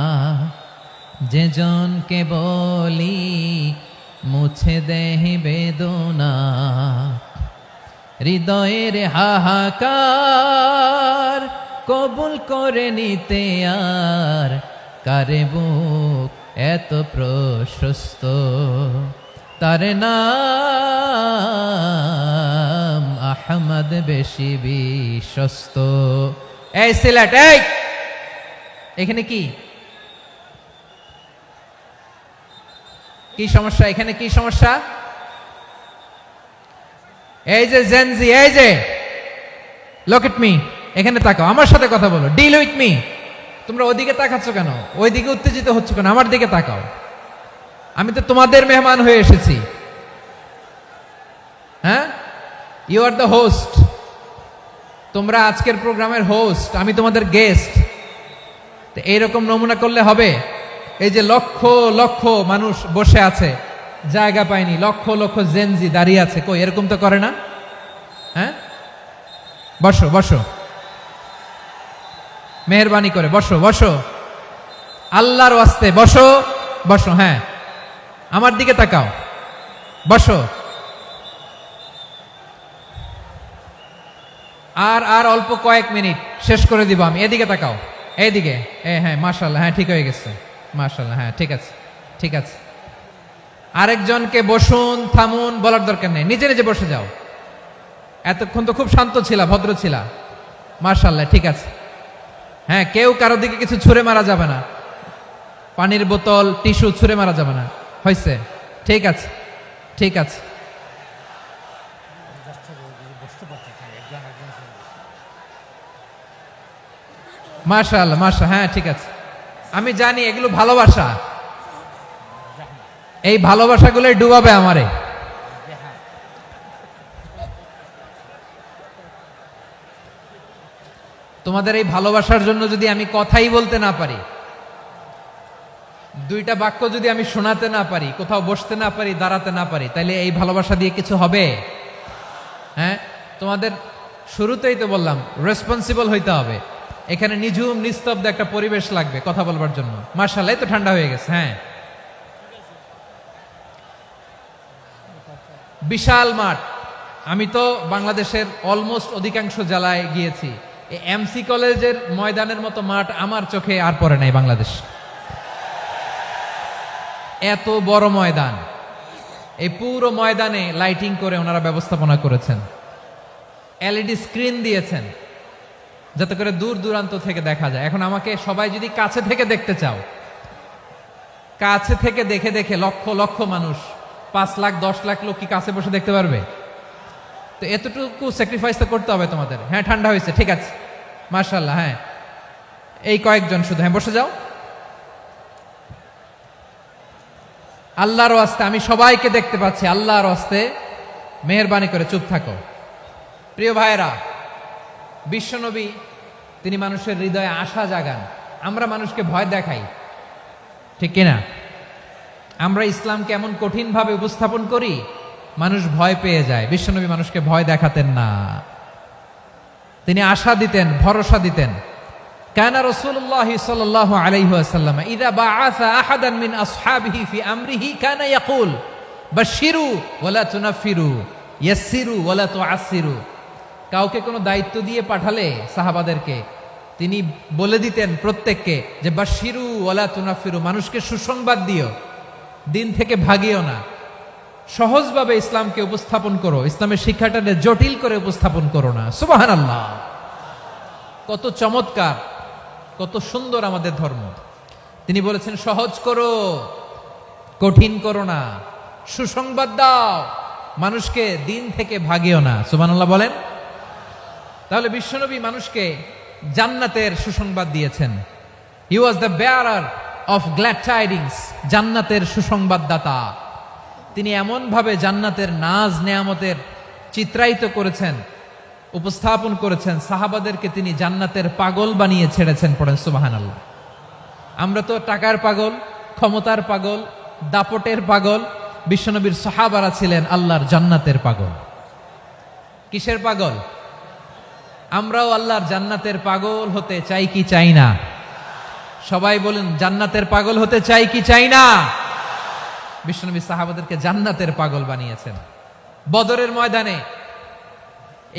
S1: যে জনকে বলি মুছে দেহি বেদনা, হৃদয়ের হাহাকার কবুল করে নিতে আর কারে বুক এত প্রশস্ত। তার নাম আহমদ, চাঁদ বেশি বিশ্বস্ত। এই সিলেট, এই এখানে কি কি সমস্যা? এখানে কি সমস্যা? এই যে জেনজি, এই যে লুক এট মি, এখানে তাকাও, আমার সাথে কথা বলো, ডিল উইথ মি। তোমরা ওইদিকে তাকাচ্ছ কেন? ওইদিকে উত্তেজিত হচ্ছ কেন? আমার দিকে তাকাও, আমি তো তোমাদের মেহমান হয়ে এসেছি। হ্যাঁ, ইউ আর দ্য হোস্ট, তোমরা আজকের প্রোগ্রামের হোস্ট, আমি তোমাদের গেস্ট। তো এইরকম নমুনা করলে হবে? এই যে লক্ষ লক্ষ মানুষ বসে আছে, জায়গা পায়নি, লক্ষ লক্ষ জেনজি দাঁড়িয়ে আছে, কই এরকম তো করে না? হ্যাঁ, বসো বসো, মেহরবানি করে বসো বসো, আল্লাহর ওয়াস্তে বসো বসো। হ্যাঁ, আমার দিকে তাকাও, বসো। আর আর অল্প কয়েক মিনিট, শেষ করে দিব আমি। এদিকে তাকাও, এইদিকে। হ্যাঁ, মাশাআল্লাহ, হ্যাঁ ঠিক হয়ে গেছে, মাশাআল্লাহ, হ্যাঁ ঠিক আছে ঠিক আছে। আরেকজনকে বসুন থামুন বলার দরকার নেই, নিজে নিজে বসে যাও। এতক্ষণ তো খুব শান্ত ছিলা, ভদ্র ছিলা, মাশাআল্লাহ, ঠিক আছে। হ্যাঁ, কেউ কারো দিকে কিছু ছুঁড়ে মারা যাবে না, পানির বোতল টিস্যু ছুঁড়ে মারা যাবে না, হয়েছে? ঠিক আছে ঠিক আছে। মাশাআল্লাহ মাশাআল্লাহ, হ্যাঁ ঠিক আছে। আমি জানি এগুলো ভালোবাসা, এই ভালোবাসাগুলোই ডুবাবে আমারে। তোমাদের এই ভালোবাসার জন্য যদি আমি কথাই বলতে না পারি, দুইটা বাক্য যদি আমি শোনাতে না পারি, কোথাও বসতে না পারি, দাঁড়াতে না পারি, তাহলে এই ভালোবাসা দিয়ে কিছু হবে? হ্যাঁ, তোমাদের শুরুতেই তো বললাম রেসপন্সিবল হইতে হবে। এখানে নিঝুম নিস্তব্ধ একটা পরিবেশ লাগবে কথা বলবার জন্য। মাশাআল্লাহ, তো ঠান্ডা হয়ে গেছে। হ্যাঁ, বিশাল মাঠ। আমি তো বাংলাদেশের অলমোস্ট অধিকাংশ জেলায় গিয়েছি, এই এমসি কলেজের ময়দানের মতো মাঠ আমার চোখে আর পড়ে নাই বাংলাদেশ। এত বড় ময়দান, এই পুরো ময়দানে লাইটিং করে ওনারা ব্যবস্থাপনা করেছেন, এলইডি স্ক্রিন দিয়েছেন যাতে করে দূর দূরান্ত থেকে দেখা যায়। এখন আমাকে সবাই যদি কাছে থেকে দেখতে চাও, কাছে থেকে দেখে দেখে লক্ষ লক্ষ মানুষ, 5 লাখ 10 লাখ লোক কি কাছে বসে দেখতে পারবে? তো এতটুকু স্যাক্রিফাইস তো করতে হবে তোমাদের। হ্যাঁ, ঠান্ডা হয়েছে, ঠিক আছে, মাশাআল্লাহ। হ্যাঁ, এই কয়েকজন শুধু, হ্যাঁ বসে যাও। আল্লাহর ওয়াস্তে আমি সবাইকে দেখতে পাচ্ছি, আল্লাহর ওয়াস্তে মেহেরবানি করে চুপ থাকো। প্রিয় ভাইরা, বিশ্বনবী তিনি মানুষের হৃদয়ে আশা জাগান। আমরা মানুষকে ভয় দেখাই, ঠিক কিনা? আমরা ইসলামকে এমন কঠিন ভাবে উপস্থাপন করি, মানুষ ভয় পেয়ে যায়। বিশ্বনবী মানুষকে ভয় দেখাতেন না, তিনি আশা দিতেন, ভরসা দিতেন। কানা রাসূলুল্লাহ সাল্লাল্লাহু আলাইহি ওয়াসাল্লাম ইযা বাআসা আহাদান মিন আসহাবিহি ফি আমরিহি কানা ইয়াকুল বাশশিরু ওয়ালা তুনাফিরু ইয়াসসিরু ওয়ালা তুআসসিরু। কাউকে কোনো দায়িত্ব দিয়ে পাঠালে সাহাবাদেরকে তিনি বলে দিতেন প্রত্যেককে যে বাশশিরু ওয়ালা তুনাফিরু, মানুষকে সুসংবাদ দিও, দিন থেকে ভাগিও না। সহজভাবে ইসলামকে উপস্থাপন করো, ইসলামের শিক্ষাটাকে জটিল করে উপস্থাপন করো না। সুবহানাল্লাহ, কত চমৎকার, কত সুন্দর আমাদের ধর্ম। তিনি বলেছেন সহজ করো, কঠিন করো না, সুসংবাদ দাও, মানুষকে দিন থেকে ভাগিও না। সুবহানাল্লাহ বলেন। তাহলে বিশ্বনবী মানুষকে জান্নাতের সুসংবাদ দিয়েছেন। He was the bearer of glad tidings, জান্নাতের সুসংবাদদাতা। তিনি এমন ভাবে জান্নাতের নাজ নেয়ামতের চিত্রায়িত করেছেন, উপস্থাপন করেছেন, সাহাবাদেরকে তিনি জান্নাতের পাগল বানিয়ে ছেড়েছেন। পড়েন সুবহানাল্লাহ। আমরা তো টাকার পাগল, ক্ষমতার পাগল, দাপটের পাগল। বিশ্বনবীর সাহাবারা ছিলেন আল্লাহর জান্নাতের পাগল। কিসের পাগল? আমরাও আল্লাহর জান্নাতের পাগল হতে চাই কি চাই না? সবাই বলেন, জান্নাতের পাগল হতে চাই কি চাই না? বিশ্বনবী সাহাবাদেরকে জান্নাতের পাগল বানিয়েছেন। বদরের ময়দানে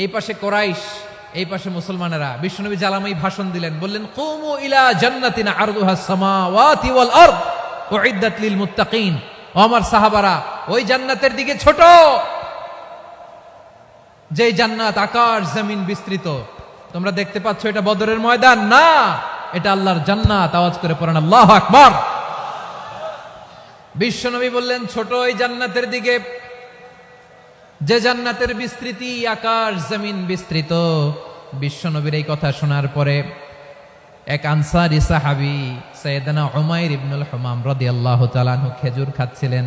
S1: এই পাশে কোরাইশ, এই পাশে মুসলমানেরা। বিশ্বনবী জ্বালাময়ী ভাষণ দিলেন, বললেন কুমু ইলা জান্নাতিন আরদুহাস সামাওয়াতি ওয়াল আরদ উইদ্দাত লিল মুত্তাকিন। ও আমার সাহাবারা, ওই জান্নাতের দিকে ছোট, যে জান্নাত আকাশ জমিন বিস্তৃত। তোমরা দেখতে পাচ্ছ এটা বদরের ময়দান না, এটা আল্লাহর জান্নাত। আওয়াজ করে পড়েন আল্লাহু আকবার। বিশ্বনবী বললেন ছোট ওই জান্নাতের দিকে যে জান্নাতের বিস্তৃতি আকাশ জমিন বিস্তৃত। বিশ্বনবীর এই কথা শোনার পরে এক আনসারী সাহাবী সাইয়েদনা উমাইর ইবনুল হুমাম রাদিয়াল্লাহু তাআলা আনহু খেজুর খাচ্ছিলেন।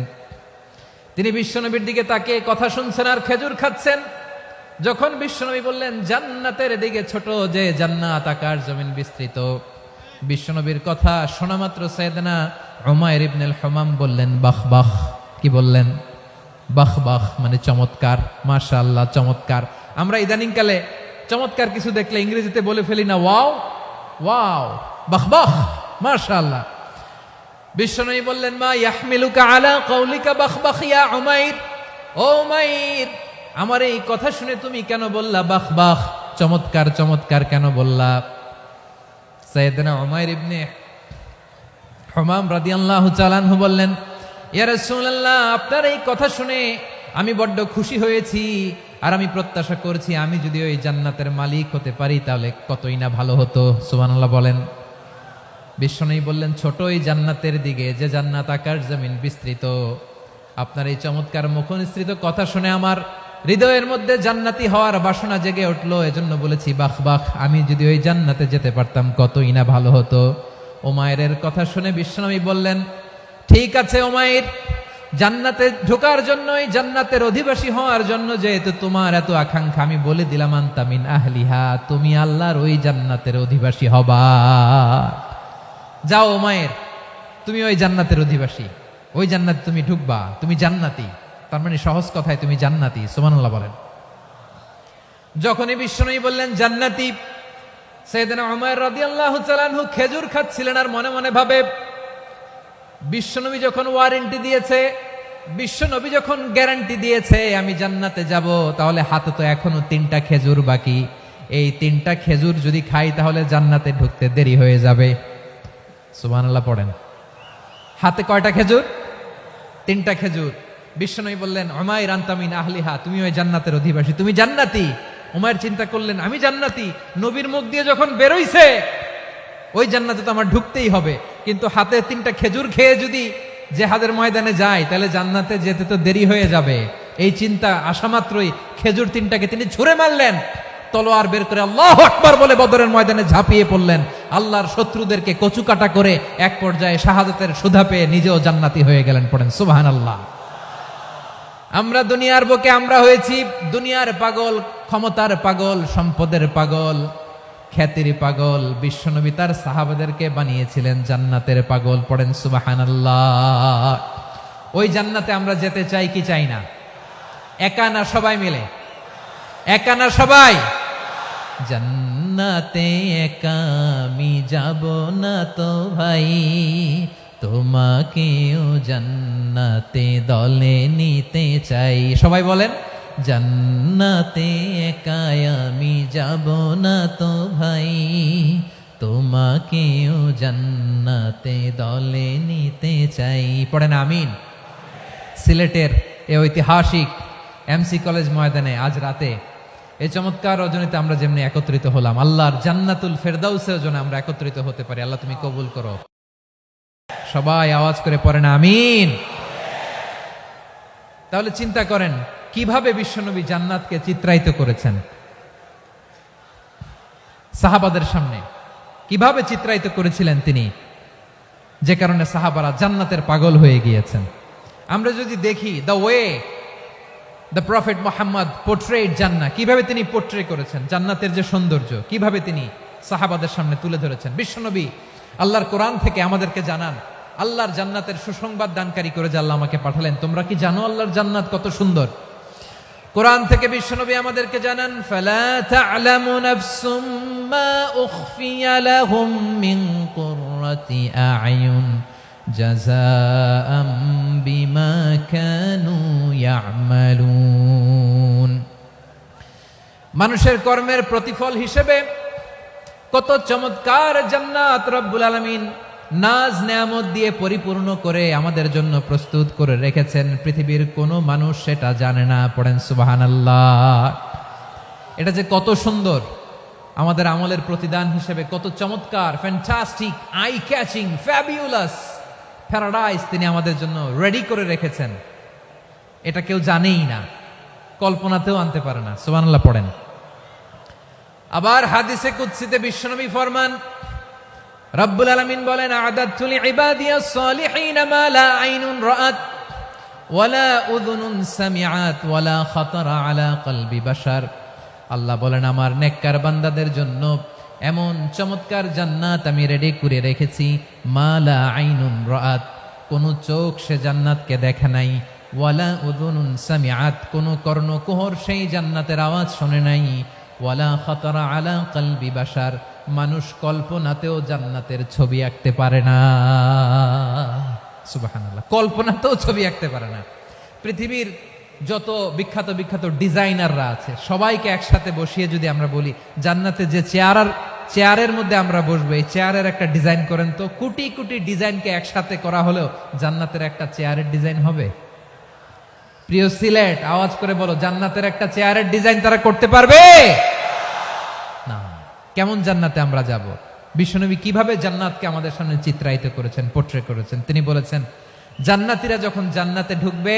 S1: তিনি বিশ্বনবীর দিকে তাকিয়ে কথা শুনছেন আর খেজুর খাচ্ছেন। যখন বিশ্বনবী বললেন জান্নাতের দিকে ছোট যে জান্নাত আকাশ জমিন বিস্তৃত, বিশ্বনবীর কথা শোনা মাত্র সাইয়েদনা উমাইর ইবনুল হুমাম বললেন বাহ বাহ। কি বললেন? বাহ বাহ, মানে চমৎকার, মাশাআল্লাহ, চমৎকার। আমরা ইদানিং কালে চমৎকার কিছু দেখলে ইংরেজিতে বলে ফেলি না ওয়াও ওয়াও, বাহ বাহ, মাশাআল্লাহ। বিশ্বনবী বললেন মা ইয়াহমিলুকা আলা কওলিকা বাহ বাহ ইয়া উমাইর। ও উমাইর, আমার এই কথা শুনে তুমি কেন বললা বাহ বাহ, চমৎকার চমৎকার কেন বললা? সাইয়েদনা উমাইর ইবনে হুমাম রাদিয়াল্লাহু তাআলা আনহু বললেন ইয়া রাসূলুল্লাহ, আপনার এই কথা শুনে আমি বড্ড খুশি হয়েছি, আর আমি প্রত্যাশা করছি আমি যদি ওই জান্নাতের মালিক হতে পারি তাহলে কতই না ভালো হতো। সুবহানাল্লাহ বলেন। বিশ্বনবী বললেন ছোট ওই জান্নাতের দিকে যে জান্নাত আকাশ জমিন বিস্তৃত। আপনার এই চমৎকার মুখনিসৃত কথা শুনে আমার হৃদয়ের মধ্যে জান্নাতি হওয়ার বাসনা জেগে উঠলো, এজন্য বলেছি বাহ বাহ, আমি যদি ওই জান্নাতে যেতে পারতাম কতই না ভালো হতো। উমাইরের কথা শুনে বিশ্বনবী বললেন ঠিক আছে উমাইর, জান্নাতে ঢোকার জন্য, এই জান্নাতের অধিবাসী হওয়ার জন্য যেহেতু তোমার এত আকাঙ্ক্ষা, আমি বলে দিলাম আনতা মিন আহলিহা, তুমি আল্লাহর ওই জান্নাতের অধিবাসী হবা। যাও উমাইর, তুমি ওই জান্নাতের অধিবাসী, ওই জান্নাতে তুমি ঢুকবা, তুমি জান্নাতি। তার মানে সহজ কথায় তুমি জান্নাতি। সুবহানাল্লাহ বলেন। যখনই বিশ্বনবী বললেন জান্নাতি, সাইয়েদনা উমাইর রাদিয়াল্লাহু তাআলা আনহু খেজুর খাচ্ছিলেন আর মনে মনে ভাবে বিশ্বনবী যখন ওয়ারেন্টি দিয়েছে, বিশ্বনবী যখন গ্যারান্টি দিয়েছে আমি জান্নাতে যাব, তাহলে হাতে তো এখনো 3টা খেজুর বাকি। এই 3টা খেজুর যদি খাই তাহলে জান্নাতে ঢুকতে দেরি হয়ে যাবে। সুবহানাল্লাহ পড়েন। হাতে কয়টা খেজুর? 3টা খেজুর। বিশ্বনবী বললেন উমাইর আনতা মিন আহলিহা, তুমি ওই জান্নাতের অধিবাসী, তুমি জান্নাতি। উমাইর চিন্তা করলেন আমি জান্নাতি, নবীর মুখ দিয়ে যখন বেরোইছে ওই জান্নাতে তো আমার ঢুকতেই হবে, কিন্তু হাতে 3টা খেজুর খেয়ে যদি জিহাদের ময়দানে যাই তাহলে জান্নাতে যেতে তো দেরি হয়ে যাবে। এই চিন্তা আসা মাত্রই খেজুর 3টাকে তিনি ছুঁড়ে মারলেন, তলোয়ার বের করে আল্লাহু আকবার বলে বদরের ময়দানে ঝাঁপিয়ে পড়লেন। আল্লাহর শত্রুদেরকে কচুকাটা করে এক পর্যায়ে শাহাদাতের সুধা পেয়ে নিজেও জান্নাতি হয়ে গেলেন। পড়েন সুবহানাল্লাহ। আমরা দুনিয়ার বুকে আমরা হয়েছি দুনিয়ার পাগল, ক্ষমতার পাগল, সম্পদের পাগল, খ্যাতির পাগল। বিশ্বনবী তার সাহাবাদেরকে বানিয়েছিলেন জান্নাতের পাগল। পড়েন সুবহানাল্লাহ। ওই জান্নাতে আমরা যেতে চাই কি চাই না? একা না সবাই মিলে? একা না সবাই? জান্নাতে একা আমি যাব না তো ভাই, তোমাকেও জান্নাতে দলে নিতে চাই। সবাই বলেন জান্নাতে একা আমি যাব না তো ভাই, তোমাকেও জান্নাতে দলে নিতে চাই। পড়েন আমিন। সিলেটের এই ঐতিহাসিক এমসি কলেজ ময়দানে আজ রাতে এই চমৎকার রজনীতে আমরা যেমনি একত্রিত হলাম, আল্লাহর জান্নাতুল ফেরদাউসের জন্য আমরা একত্রিত হতে পারি। আল্লাহ তুমি কবুল করো। সবাই আওয়াজ করে পড়েন আমিন। তাহলে চিন্তা করেন কিভাবে বিশ্বনবী জান্নাতকে চিত্রায়িত করেছেন সাহাবাদের সামনে, কিভাবে চিত্রায়িত করেছিলেন তিনি, যে কারণে সাহাবারা জান্নাতের পাগল হয়ে গিয়েছেন। আমরা যদি দেখি the way the prophet Muhammad portrait জান্নাত, কিভাবে তিনি পোর্ট্রে করেছেন জান্নাতের যে সৌন্দর্য, কিভাবে তিনি সাহাবাদের সামনে তুলে ধরেছেন। বিশ্বনবী আল্লাহর কোরআন থেকে আমাদেরকে জানান, আল্লাহর জান্নাতের সুসংবাদ দানকারী করে যে আল্লাহ আমাকে পাঠালেন। তোমরা কি জানো আল্লাহর জান্নাত কত সুন্দর? কোরআন থেকে বিশ্বনবী আমাদেরকে জানান, ফালা তা'লামু নাফসুম মা উখফিয়া লাহুম মিন কুররাতি আ'য়ুন জাযাআম বিমা কানু ইয়া'মালুন। মানুষের কর্মের প্রতিফল হিসেবে কত চমৎকার জান্নাত রব্বুল আলামিন নাজ নেয়ামত দিয়ে পরিপূর্ণ করে আমাদের জন্য প্রস্তুত করে রেখেছেন। পৃথিবীর কোনো মানুষ সেটা জানে না। পড়েন সুবহানাল্লাহ। এটা যে কত সুন্দর, আমাদের আমলের প্রতিদান হিসেবে কত চমৎকার, fantastic, eye catching, fabulous paradise তিনি আমাদের জন্য রেডি করে রেখেছেন, এটা কেউ জানেই না, কল্পনাতেও আনতে পারে না। সুবহানাল্লাহ পড়েন। আবার হাদিসে কুদসিতে বিশ্বনবী ফরমান, রব্বুল আলামিন বলেন, আ'দাদতু লিইবাদিয়াস সালিহিন মা লা আইনুন রাআত ওয়ালা উযুনুন সামিআত ওয়ালা খাতারা আলা কলবি বাশার। আল্লাহ বলেন, আমার নেককার বান্দাদের জন্য এমন চমৎকার জান্নাত আমি রেডি করে রেখেছি, মা লা আইনুন রাআত, কোন চোখ সে জান্নাতকে দেখে নাই, ওয়ালা উযুনুন সামিআত, কোন কর্ণকুহর সেই জান্নাতের আওয়াজ শুনে নাই, ওয়ালা খাতারা আলা কলবি বাশার, মানুষ কল্পনাতেও জান্নাতের ছবি আঁকতে পারে না। সুবহানাল্লাহ, কল্পনাতেও ছবি আঁকতে পারে না। পৃথিবীর যত বিখ্যাত বিখ্যাত ডিজাইনাররা আছে সবাইকে একসাথে বসিয়ে যদি আমরা বলি জান্নাতে যে চেয়ারের মধ্যে আমরা বসবো, এই চেয়ারের একটা ডিজাইন করেন তো, কোটি কোটি ডিজাইনকে একসাথে করা হলেও জান্নাতের একটা চেয়ারের ডিজাইন হবে? প্রিয় সিলেট, আওয়াজ করে বলো, জান্নাতের একটা চেয়ারের ডিজাইন তারা করতে পারবে না। কেমন জান্নাতে আমরা যাব? বিশ্বনবী কিভাবে জান্নাতকে আমাদের সামনে চিত্রায়িত করেছেন, পোট্রে করেছেন। তিনি বলেছেন, জান্নাতীরা যখন জান্নাতে ঢুকবে,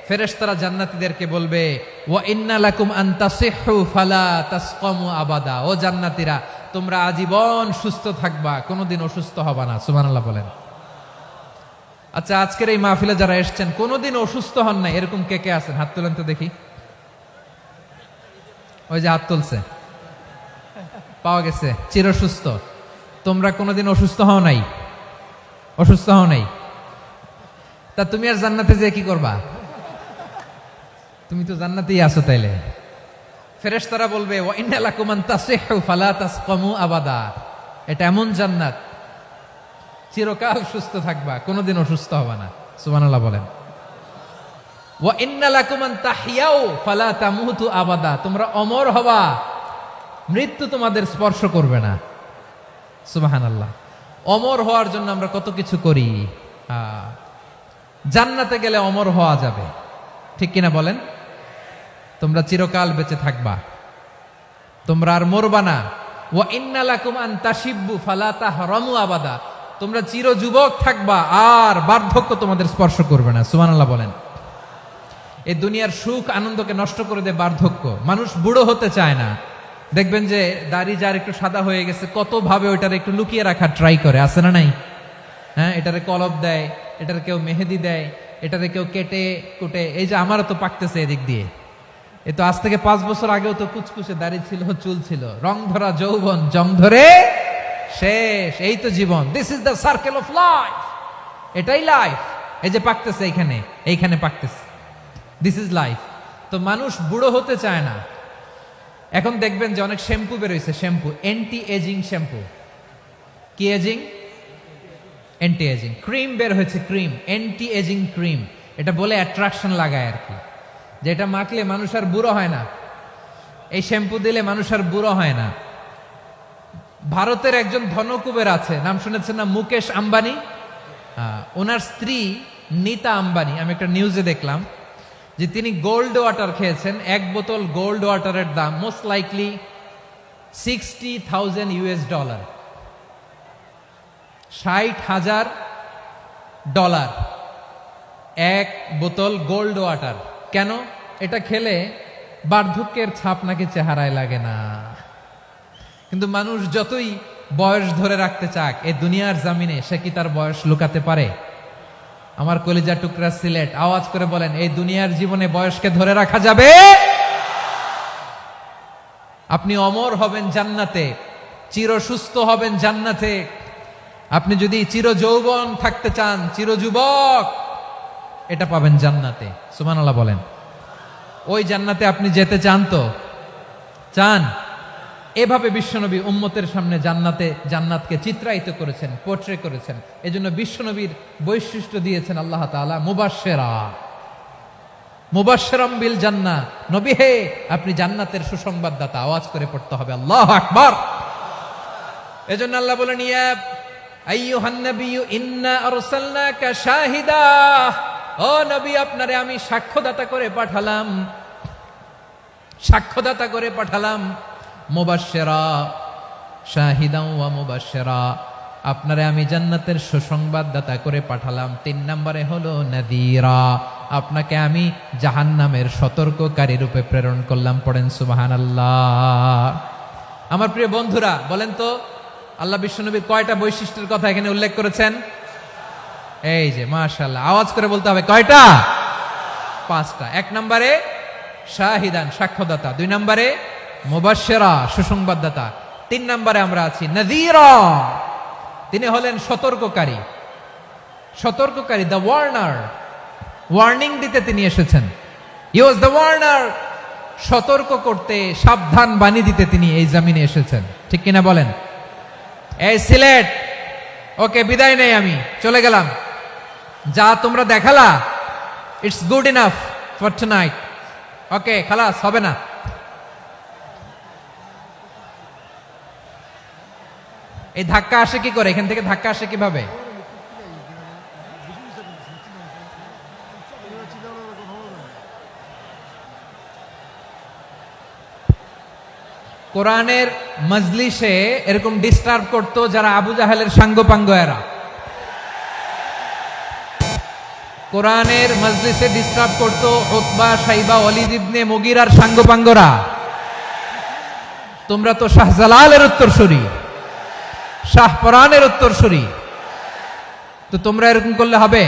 S1: ফেরেশতারা জান্নাতীদেরকে বলবে, ওয়া ইন্না লাকুম আন তাসিহু ফালা তাসকামু আবাদা, ও জান্নাতীরা তোমরা আজীবন সুস্থ থাকবা, কোনোদিন অসুস্থ হবা না। সুবহানাল্লাহ বলেন। আচ্ছা, আজকের এই মাহফিলে যারা এসেছেন কোনোদিন অসুস্থ হন নাই, এরকম কে কে আছেন? হাত তোলেন তো দেখি। ওই যে হাত তুলছে, পাওয়া গেছে, চির সুস্থ। তোমরা কোনোদিন অসুস্থ হও নাই? অসুস্থ হও নাই? তা তুমি আর জান্নাতে যে কি করবা? তুমি তো জান্নাতেই আছো। তাইলে ফেরেশতারা বলবে, ওয়া ইন্না লাকুম আন তাসিহু ফালা তাসকামু আবাদা, এটা এমন জান্নাত চিরকাল সুস্থ থাকবা, কোনোদিন অসুস্থ হবে না। সুবহানাল্লাহ বলেন। ওয়া ইন্না লাকুম আন তাহইয়াউ ফালা তামুতু আবাদা, তোমরা অমর হবা, মৃত্যু তোমাদের স্পর্শ করবে না। সুবহানাল্লাহ। অমর হওয়ার জন্য আমরা কত কিছু করি। জান্নাতে গেলে অমর হওয়া যাবে, ঠিক কিনা বলেন? তোমরা চিরকাল বেঁচে থাকবা, তোমরা আর মরবা না। ওয়া ইন্না লাকুম আন তাশিব্বু ফালা তাহরামু আবাদা, তোমরা চির যুবক থাকবা, আর বার্ধক্য তোমাদের স্পর্শ করবে না। সুবহানাল্লাহ বলেন। এই দুনিয়ার সুখ আনন্দকে নষ্ট করে দেয় বার্ধক্য। মানুষ বুড়ো হতে চায় না। দেখবেন যে দাড়ি যার একটু সাদা হয়ে গেছে, কত ভাবে ওইটার একটু লুকিয়ে রাখার ট্রাই করে, আছে না নাই? হ্যাঁ, এটারে কলব দেয়, এটারে কেউ মেহেদি দেয়, এটারে কেউ কেটে কুটে। এই যে আমারও তো পাকতেছে এদিক দিয়ে, এ তো আজ থেকে 5 বছর আগেও তো কুচকুচে দাড়ি ছিল, চুল ছিল, রং ধরা যৌবন, জং ধরে শেষ। এই তো জীবন। This is the circle of life, এটাই লাইফ। এই যে পাকতেছে এইখানে, এইখানে পাকতেছে, দিস ইজ লাইফ। তো মানুষ বুড়ো হতে চায় না। এখন দেখবেন যে অনেক শ্যাম্পু বেরোইছে, শ্যাম্পু, অ্যান্টি এজিং শ্যাম্পু। কি এজিং? Anti aging. ক্রিম বের হয়েছে, ক্রিম, অ্যান্টি এজিং ক্রিম। এটা বলে অ্যাট্রাকশন লাগায় আর কি, যে এটা মাখলে মানুষ আর বুড়ো হয় না, এই শ্যাম্পু দিলে মানুষ আর বুড়ো হয় না। ভারতের একজন ধনকুবের আছে, নাম শুনেছেন না? মুকেশ আম্বানি। ওনার স্ত্রী নীতা আম্বানি, আমি একটা নিউজে দেখলাম যে তিনি গোল্ড ওয়াটার খেয়েছেন। 1 বোতল গোল্ড ওয়াটারের দাম মোস্ট লাইকলি $60,000 $60,000 1 বোতল গোল্ড ওয়াটার। কেন? এটা খেলে বার্ধক্যের ছাপ নাকি চেহারায় লাগে না। কিন্তু মানুষ যতই বয়স ধরে রাখতে চাক এই দুনিয়ার জামিনে, সে কি তার বয়স লুকাতে পারে? আমার কলিজা টুকরা সিলেট, আওয়াজ করে বলেন, এই দুনিয়ার জীবনে বয়সকে ধরে রাখা যাবে? আপনি অমর হবেন জান্নাতে, চির সুস্থ হবেন জান্নাতে। আপনি যদি চির যৌবন থাকতে চান, চির যুবক, এটা পাবেন জান্নাতে। সুবহানাল্লাহ বলেন। ওই জান্নাতে আপনি যেতে চান তো? চান? এভাবে বিশ্বনবী উম্মতের সামনে জান্নাতকে চিত্রায়িত করেছেন, পোট্রে করেছেন। এজন্য বিশ্বনবীর বৈশিষ্ট্য দিয়েছেন আল্লাহ তাআলা মুবাশশিরাম বিল জান্নাহ। নবী হে, আপনি জান্নাতের সুসংবাদদাতা। আওয়াজ করে পড়তে হবে আল্লাহু আকবার। এজন্য আল্লাহ বলেন, ইয়া আইয়ুহান নাবিয়্যু ইন্না আরসালনাকা শাহিদা, ও নবী আপনারে আমি সাক্ষ্যদাতা করে পাঠালাম। সাক্ষ্যদাতা করে পাঠালাম, মুবাশশিরা শাহিদান ওয়া মুবাশশিরা, আপনারে আমি জান্নাতের সুসংবাদদাতা করে পাঠালাম। 3 নম্বরে হলো নাযীরা, আপনাকে আমি জাহান্নামের সতর্ককারী রূপে প্রেরণ করলাম। পড়েন সুবহানাল্লাহ। আমার প্রিয় বন্ধুরা, বলেন তো আল্লাহ বিশ্বনবীর কয়টা বৈশিষ্ট্যের কথা এখানে উল্লেখ করেছেন? এই যে মাশাআল্লাহ, আওয়াজ করে বলতে হবে, কয়টা? 5টা। 1 নম্বরে শাহিদান, সাক্ষ্যদাতা। 2 নম্বরে মুবাশশিরা, সুসংবাদদাতা। 3 নম্বরে আমরা আছি নাযীরা, তিনি হলেন সতর্ককারী। সতর্ককারী, দ্য ওয়ার্নার, ওয়ার্নিং দিতে তিনি এসেছেন। হি ওয়াজ দ্য ওয়ার্নার, সতর্ক করতে, সাবধান বাণী দিতে তিনি এই জমিনে এসেছেন। ঠিক কিনা বলেন? এই সিলেট, ওকে বিদায় নেই, আমি চলে গেলাম। যা তোমরা দেখালা, it's good enough for tonight. Okay, খালাস, হবে না। এই ধাক্কা আসে কি করে? এখান থেকে ধাক্কা আসে কিভাবে? কোরআনের মজলিসে এরকম ডিস্টার্ব করতো যারা আবু জাহেলের সাঙ্গপাঙ্গ এরা। কোরআনের মজলিসে ডিস্টার্ব করতো উতবা, শাইবা, ওয়ালিদ ইবনে মুগীরার সাঙ্গপাঙ্গরা। তোমরা তো শাহজালালের উত্তরসূরি, শাহপরানের উত্তরসূরি, তো তোমরা এরকম করলে হবে?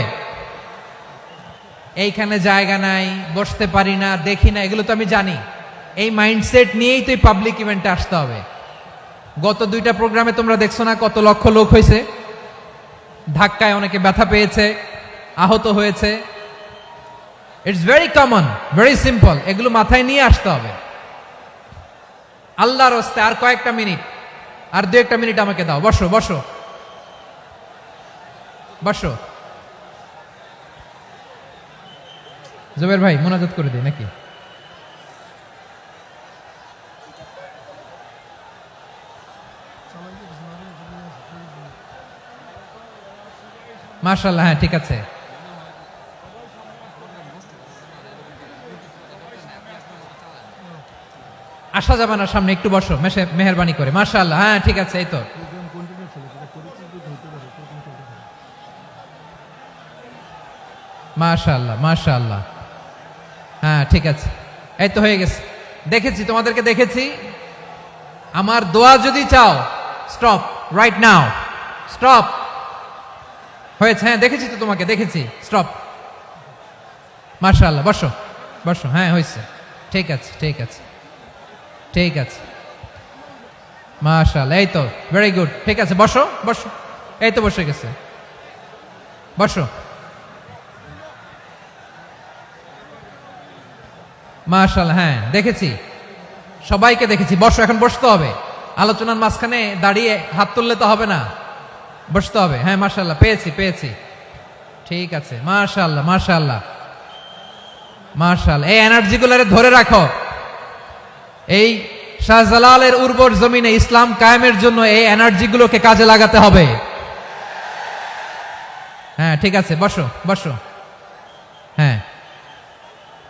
S1: এইখানে জায়গা নাই, বসতে পারি না, দেখি না, এগুলো তো আমি জানি। এই মাইন্ডসেট নিয়েই তো এই পাবলিক ইভেন্টে আসতে হবে। গত 2টা প্রোগ্রামে তোমরা দেখছো না কত লক্ষ লোক হয়েছে? ধাক্কায় অনেকে ব্যথা পেয়েছে, আহত হয়েছে। It's very common, very simple. এগুলো মাথায় নিয়ে আসতে হবে। আল্লাহর রাস্তায় আর কয়েকটা মিনিট, আর 2-1টা মিনিট আমাকে দাও। বসো বসো বসো। জুবের ভাই, মোনাজাত করে দিই নাকি? মাশাআল্লাহ, হ্যাঁ ঠিক আছে। আসা যাবে না সামনে, একটু বসো মেহেরবানি করে। মাশাআল্লাহ, হ্যাঁ ঠিক আছে। এই তো মাশাআল্লাহ, মাশাআল্লাহ, হ্যাঁ ঠিক আছে। এই তো হয়ে গেছে। দেখেছি, তোমাদেরকে দেখেছি। আমার দোয়া যদি চাও, স্টপ রাইট নাও, স্টপ। হয়েছে, হ্যাঁ দেখেছি তো তোমাকে, দেখেছি। স্টপ। মাশাআল্লাহ, বসো বসো। হ্যাঁ হয়েছে, ঠিক আছে ঠিক আছে ঠিক আছে। মাশাআল্লাহ, এই তো ভেরি গুড। ঠিক আছে, বসো বসো। এই তো বসে গেছে, বসো। মাশাআল্লাহ, হ্যাঁ দেখেছি, সবাইকে দেখেছি। বসো, এখন বসতে হবে। আলোচনার মাঝখানে দাঁড়িয়ে হাত তুললে তো হবে না, বসতে হবে। হ্যাঁ মাশাআল্লাহ, পেয়েছি পেয়েছি। ঠিক আছে, মাশাআল্লাহ মাশাআল্লাহ মাশাআল্লাহ। এই এনার্জিগুলোরে ধরে রাখো। এই শাহজালালের উর্বর জমিনে ইসলাম কায়েমের জন্য এই এনার্জিগুলোকে কাজে লাগাতে হবে। হ্যাঁ ঠিক আছে, বসো বসো। হ্যাঁ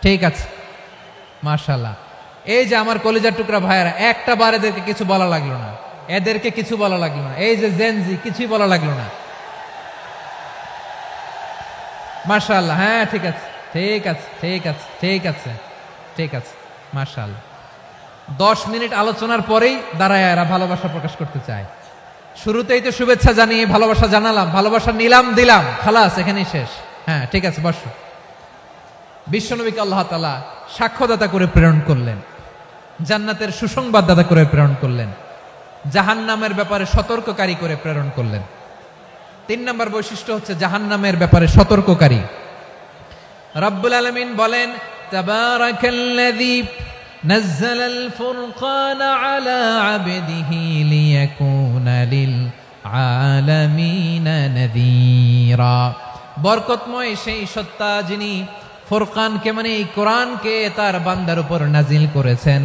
S1: ঠিক আছে, মাশাআল্লাহ। এই যে আমার কলিজার টুকরা ভাইয়েরা, একটা বার এদেরকে কিছু বলা লাগলো না, এদেরকে কিছু বলা লাগলো না। এই যে জেনজি, কিছুই বলা লাগলো না। মাশাআল্লাহ, হ্যাঁ ঠিক আছে ঠিক আছে ঠিক আছে ঠিক আছে ঠিক আছে। মাশাআল্লাহ। 10 মিনিট আলোচনার পরেই দাঁড়ায় এরা ভালোবাসা প্রকাশ করতে চায়। শুরুতেই তো শুভেচ্ছা জানিয়ে ভালোবাসা জানালাম, ভালোবাসা নিলাম, দিলাম, খালাস, এখানেই শেষ। হ্যাঁ ঠিক আছে, বসো। বিশ্বনবীকে আল্লাহ তাআলা সাক্ষ্যদাতা করে প্রেরণ করলেন, জান্নাতের সুসংবাদদাতা করে প্রেরণ করলেন, জাহান্নামের ব্যাপারে সতর্ককারী করে প্রেরণ করলেন। 3 নম্বর বৈশিষ্ট্য হচ্ছে জাহান্নামের ব্যাপারে সতর্ককারী। রব্বুল আলামিন বলেন, তাবারাকাল্লাযী নাযালাল ফুরকানা আলা আবদিহি লিয়াকুনা লিল আলামিনা নাযীরা। বরকতময় সেই সত্তা যিনি ফুরকানকে, মানে এই কোরআনকে তার বান্দার উপর নাজিল করেছেন,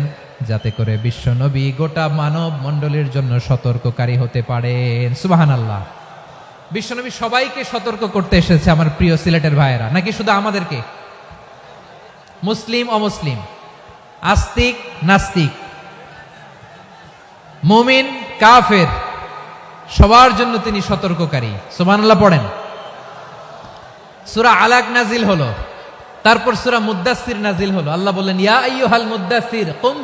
S1: যাতে করে বিশ্ব নবী গোটা মানব মণ্ডলীর জন্য সতর্ককারী হতে পারেন। সুবহানাল্লাহ। বিশ্বনবী সবাইকে সতর্ক করতে এসেছে, আমার প্রিয় সিলেটের ভাইয়েরা, নাকি শুধু আমাদেরকে? মুসলিম অমুসলিম আস্তিক নাস্তিক, মুমিন কাফের, সবার জন্য তিনি সতর্ককারী। সুবহানাল্লাহ পড়েন। সূরা আলাক নাজিল হলো, তারপর সূরা মুদ্দাসসির নাজিল হলো। আল্লাহ বললেন, ইয়া আইয়ুহাল মুদ্দাসসির কুম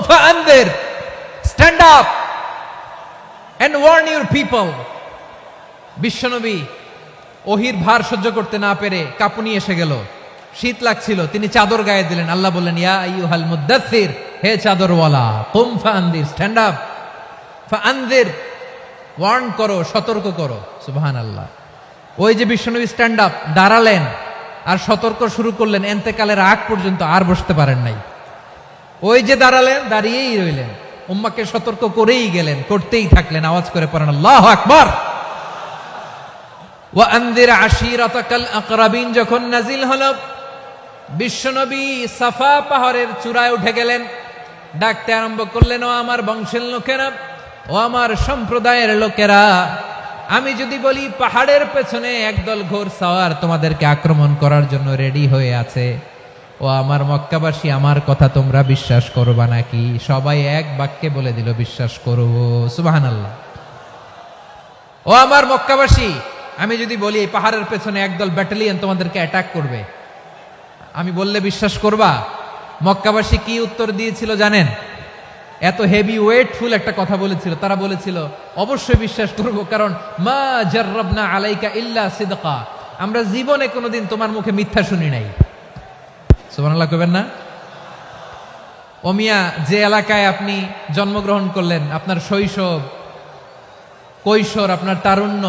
S1: ফাআনযির, stand up and warn your people. বিশ্বনবী ওহির ভার সহ্য করতে না পেরে কাঁপুনি এসে গেল, শীত লাগছিল, তিনি চাদর গায়ে দিলেন। আল্লাহ বললেন, ইয়া আইয়ুহাল মুদ্দাসসির, হে চাদরওয়ালা, কুম ফাআনযির, স্ট্যান্ড আপ, ফাআনযির, ওয়ার্ন করো, সতর্ক করো। সুবহানাল্লাহ। ওই যে বিশ্বনবী স্ট্যান্ড আপ, দাঁড়ালেন আর সতর্ক শুরু করলেন, এন্তেকালের আগ পর্যন্ত আর বসতে পারেন নাই। ওই যে দাঁড়ালেন, দাঁড়িয়েই রইলেন, উম্মাকে সতর্ক করেই গেলেন, করতেই থাকলেন। আওয়াজ করে পড়েন আল্লাহু আকবার। ওয়া আনযির আশীরাতাকাল আকরাবিন যখন নাজিল হলো, বিশ্বনবী সাফা পাহাড়ের চূড়ায় উঠে গেলেন, ডাকতে আরম্ভ করলেন, ও আমার বংশের লোকেরা, ও আমার সম্প্রদায়ের লোকেরা, আমি যদি বলি পাহাড়ের পেছনে একদল ঘোড়সাওয়ার তোমাদেরকে আক্রমণ করার জন্য রেডি হয়ে আছে, ও আমার মক্কাবাসী, আমার কথা তোমরা বিশ্বাস করবা নাকি? সবাই এক বাক্যে বলে দিল, বিশ্বাস করব। সুবহানাল্লাহ। ও আমার মক্কাবাসী, আমি যদি বলি এই পাহাড়ের পেছনে একদল ব্যাটালিয়ন তোমাদেরকে অ্যাটাক করবে, আমি বললে বিশ্বাস করবা? মক্কাবাসী কি উত্তর দিয়েছিল জানেন? এত হেভি ওয়েটফুল একটা কথা বলেছিল। তারা বলেছিল, অবশ্যই বিশ্বাস করব, কারণ মা জাররাবনা আলাইকা ইল্লা সিদকা, আমরা জীবনে কোনোদিন তোমার মুখে মিথ্যা শুনি নাই। সুবহানাল্লাহ কইবেন না? ও মিয়া, যে এলাকায় আপনি জন্মগ্রহণ করলেন, আপনার শৈশব, কৈশোর, আপনার তারুণ্য,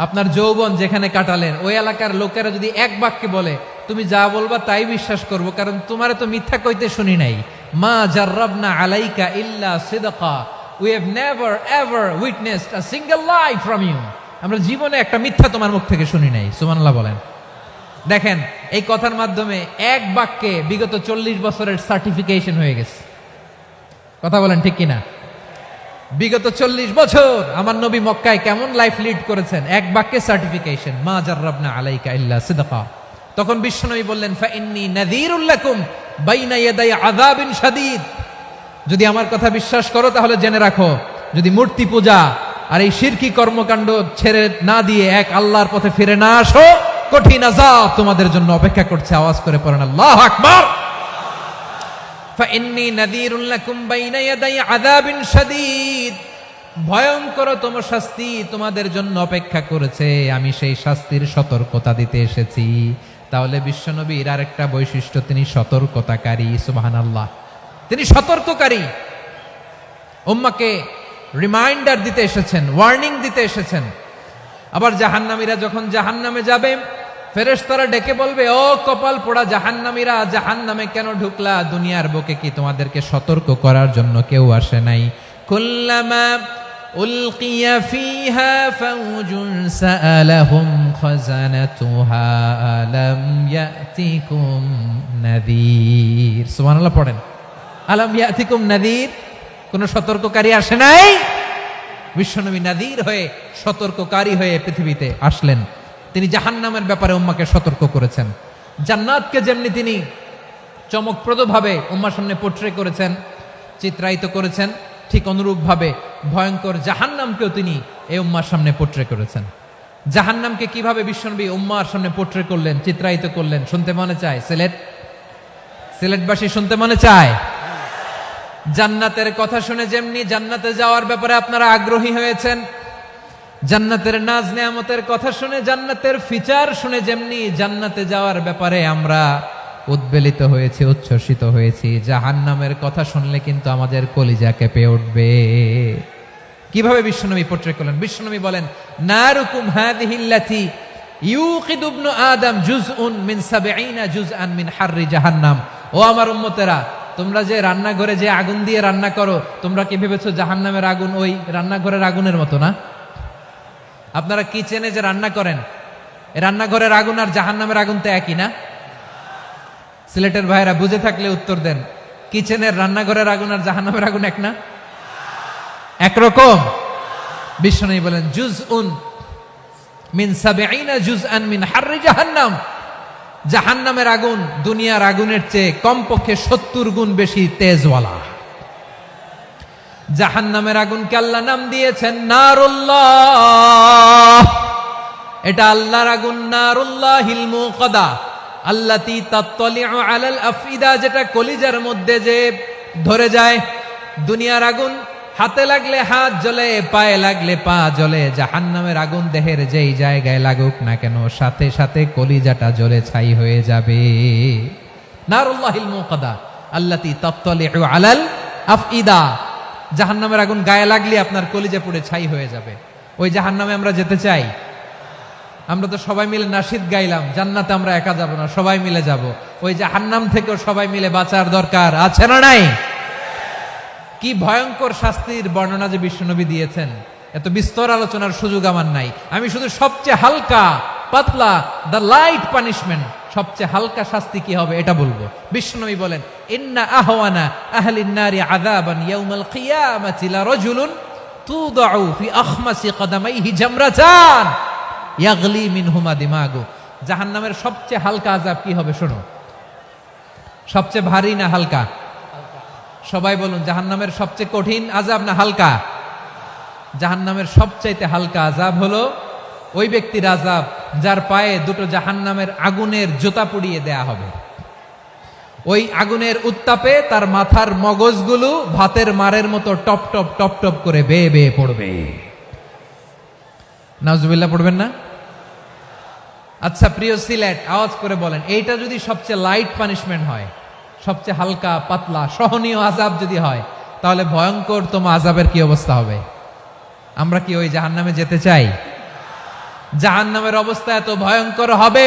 S1: আপনার যৌবন যেখানে কাটালেন, ওই এলাকার লোকেরা যদি এক বাক্যে বলে তুমি যা বলবা তাই বিশ্বাস করব, কারণ তোমারে তো মিথ্যা কইতে শুনি নাই। মা জাররাবনা আলাইকা ইল্লা সিদকা, we have never ever witnessed a single lie from you, আমরা জীবনে একটা মিথ্যা তোমার মুখ থেকে শুনি নাই। সুবহানাল্লাহ বলেন। দেখেন, এই কথার মাধ্যমে এক বাক্যে বিগত 40 বছরের সার্টিফিকেশন হয়ে গেছে। কথা বলেন ঠিক কিনা? বিগত 40 বছর আমার নবী মক্কায় কেমন লাইফ লিড করেছেন, এক বাক্যে সার্টিফিকেশন, মা জাররাবনা আলাইকা ইল্লা সিদকা। তখন বিশ্বনবী বললেন, ফাইন্নী নাযীরুল লাকুম বাইনা ইয়াদাই আযাবিন শাদীদ, যদি আমার কথা বিশ্বাস করো তাহলে জেনে রাখো, যদি মূর্তি পূজা আর এই শিরকি কর্মকাণ্ড ছেড়ে না দিয়ে এক আল্লাহর পথে ফিরে না আসো, কঠিন আযাব তোমাদের জন্য অপেক্ষা করছে। আওয়াজ করে পড়েন আল্লাহু আকবার। ফাইন্নী নাযীরুল লাকুম বাইনা ইয়াদাই আযাবিন শাদীদ, ভয়ঙ্করতম শাস্তি তোমাদের জন্য অপেক্ষা করেছে, আমি সেই শাস্তির সতর্কতা দিতে এসেছি। তাহলে বিশ্বনবীর আরেকটা বৈশিষ্ট্য, তিনি সতর্কতাকারী। সুবহানাল্লাহ, তিনি সতর্ককারী, উম্মাকে রিমাইন্ডার দিতে এসেছেন, ওয়ার্নিং দিতে এসেছেন। আবার জাহান্নামীরা যখন জাহান্নামে যাবে, ফেরেশতারা ডেকে বলবে, ও কপাল পোড়া জাহান্নামীরা, জাহান্নামে কেন ঢুকলা? দুনিয়ার বুকে কি তোমাদেরকে সতর্ক করার জন্য কেউ আসে নাই? কুল্লামা উলকিয়া ফিহা ফাউজুন সাআলাহুম খাযানাতুহা আলাম ইয়াতিকুম নাযীর। সুবহানাল্লাহ পড়েন। আলাম ইয়াতিকুম নাযীর, কোন সতর্ককারী আসে নাই? বিশ্বনবী নাযীর হয়ে, সতর্ককারী হয়ে পৃথিবীতে আসলেন। তিনি জাহান্নামের ব্যাপারে উম্মাকে সতর্ক করেছেন। জান্নাতকে যেমনি তিনি চমকপ্রদভাবে উম্মার সামনে পোট্রে করেছেন, চিত্রায়িত করেছেন, ঠিক অনুরূপভাবে ভয়ঙ্কর জাহান্নামকেও তিনি এই উম্মার সামনে পোট্রে করেছেন। জাহান্নামকে কিভাবে বিশ্বনবী উম্মার সামনে পোট্রে করলেন, চিত্রায়িত করলেন, শুনতে মনে চায়? সিলেটবাসী শুনতে মনে চায়? জান্নাতের কথা শুনে যেমনি জান্নাতে যাওয়ার ব্যাপারে আপনারা আগ্রহী হয়েছেন, জান্নাতের নাজ নেয়ামতের কথা শুনে, জান্নাতের ফিচার শুনে যেমনি জান্নাতে যাওয়ার ব্যাপারে আমরা উদ্বেলিত হয়েছি, উচ্ছ্বসিত হয়েছি, জাহান্নামের কথা শুনলে কিন্তু আমাদের কলিজা কেঁপে উঠবে। কিভাবে বিশ্বনবী পোট্রে করলেন? বিশ্বনবী বলেন, নারুকুম হাযিহিল্লাতী ইউকিদু ইবনু আদম জুজউন মিন ৭০ জুজআন মিন হাররি জাহান্নাম। ও আমার উম্মতেরা, তোমরা যে রান্নাঘরে যে আগুন দিয়ে রান্না করো, তোমরা কি ভেবেছো জাহান্নামের আগুন ওই রান্নাঘরের আগুনের মতো না? আপনারা কিচেনে যে রান্না করেন, রান্নাঘরের আগুন আর জাহান্নামের আগুন তো একই না? সিলেটের ভাইরা বুঝে থাকলে উত্তর দেন, কিচেনের রান্নাঘরের আগুন আর জাহান্নামের আগুন এক না? একরকম? বিশ্বনবী বলেন, জুজউন মিন ৭০ জুজআন মিন হাররি জাহান্নাম, জাহান্নামের আগুন দুনিয়ার আগুনের চেয়ে কমপক্ষে 70 গুণ বেশি তেজওয়ালা। জাহান্নামের আগুনকে আল্লাহ নাম দিয়েছেন নারুল্লাহ। এটা আল্লাহর আগুন, নারুল্লাহিল মুকাদা আল্লাতী তাত্তালিউ আলাল আফইদা, যেটা কলিজার মধ্যে যে ধরে যায়। দুনিয়ার আগুন হাতে লাগলে হাত জ্বলে, পায়ে লাগলে পা জ্বলে। জাহান্নামের আগুন দেহের যেই জায়গায় লাগুক না কেন সাথে সাথে কলিজাটা জ্বলে ছাই হয়ে যাবে। নারুল্লাহিল মুকাদা আল্লাতী তাত্তালিউ আলাল আফইদা, জাহান্নামের আগুন গায়ে লাগলে আপনার কলিজা পুড়ে ছাই হয়ে যাবে। ওই জাহান্নামে আমরা যেতে চাই? আমরা তো সবাই মিলে নাশিদ গাইলাম, জান্নাতে আমরা একা যাব না, সবাই মিলে যাব। ওই জাহান্নাম থেকেও সবাই মিলে বাঁচার দরকার আছে না নাই? কি ভয়ঙ্কর শাস্তির বর্ণনা যে বিশ্বনবী দিয়েছেন, এত বিস্তর আলোচনার সুযোগ আমার নাই। আমি শুধু সবচেয়ে হালকা পাতলা, দ্য লাইট পানিশমেন্ট, সবচেয়ে হালকা শাস্তি কি হবে এটা বলবো। বিশ্বনবী বলেন, ইন্না আহওয়ানা আহলিন নারি আযাবান ইয়াউমাল কিয়ামাতি লারাজুলুন তুদাউ ফি আখমাসি কদামাইহি জামরাতান ইয়াগলি মিনহুমা দিমাগু। জাহান্নামের সবচেয়ে হালকা আযাব কি হবে শোনো। সবচেয়ে ভারী না হালকা? সবাই বলুন, জাহান্নামের সবচেয়ে কঠিন আযাব না হালকা? জাহান্নামের সবচাইতে হালকা আযাব হলো ওই ব্যক্তির আযাব যার পায়ে দুটো জাহান্নামের আগুনের জুতা পুড়িয়ে দেয়া হবে। ওই আগুনের উত্তাপে তার মাথার মগজগুলো ভাতের মারের মতো টপ টপ টপ টপ করে বেয়ে বেয়ে পড়বে। নাউজুবিল্লাহ পড়বেন না? আচ্ছা প্রিয় সিলেট, আওয়াজ করে বলেন, এইটা যদি সবচেয়ে লাইট পানিশমেন্ট হয়, সবচেয়ে হালকা পাতলা সহনীয় আযাব যদি হয়, তাহলে ভয়ঙ্কর তোমার আযাবের কি অবস্থা হবে? আমরা কি ওই জাহান্নামে যেতে চাই? জাহান্নামের অবস্থা এত ভয়ঙ্কর হবে,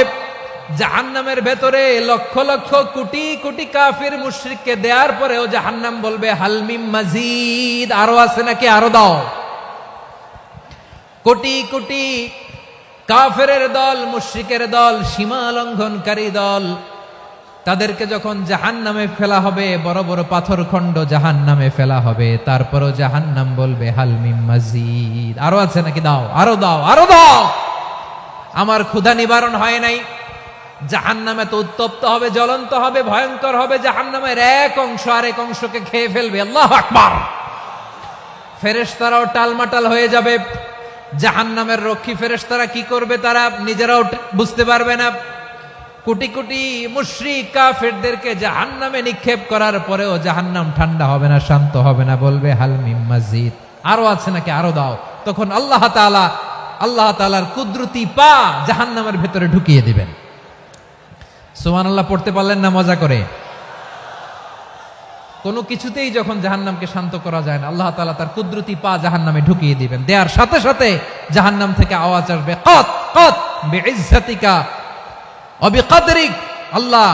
S1: জাহান্নামের ভেতরে লক্ষ লক্ষ কোটি কোটি কাফির মুশরিককে দেওয়ার পরেও জাহান্নাম বলবে হালমিম মাজিদ, আরো আছে নাকি, আরো দাও। কোটি কোটি কাফেরের দল, মুশরিকের দল, সীমা লঙ্ঘনকারী দল, তাদেরকে যখন জাহান্নামে ফেলা হবে, বড় বড় পাথর খণ্ড জাহান্নামে ফেলা হবে, তারপরও জাহান্নাম বলবে হালমিম মাজিদ, আরো আছে নাকি, দাও, আরো দাও, আরো দাও। আমার ক্ষুধা নিবারণ হয় নাই। জাহান্নামে তো উত্তপ্ত হবে, জ্বলন্ত হবে, ভয়ঙ্কর হবে। জাহান্নামের এক অংশ আরেক অংশকে খেয়ে ফেলবে। আল্লাহু আকবার। ফেরেশতারাও টালমাটাল হয়ে যাবে। জাহান্নামের রক্ষী ফেরেশতারা কি করবে তারা নিজেরাও বুঝতে পারবে না। কোটি কোটি মুশরিক কাফেরদেরকে জাহান্নামে নিক্ষেপ করার পরেও জাহান্নাম ঠান্ডা হবে না, শান্ত হবে না, বলবে হালমিম মাজিদ, আরো আছে নাকি, আরো দাও। তখন আল্লাহ তাআলার কুদরতি পা জাহান্নামের ভেতরে ঢুকিয়ে দিবেন। সুবহানাল্লাহ পড়তে পারলেন না মজা করে? কোনো কিছুতেই যখন জাহান্নামকে শান্ত করা যায় না, আল্লাহ তাআলা তার কুদরতি পা জাহান্নামে ঢুকিয়ে দিবেন। দেয়ার সাথে সাথে জাহান্নাম থেকে আওয়াজ আসবে, কত কত বিইজ্জাতিকা ওয়া বিকদরিক, আল্লাহ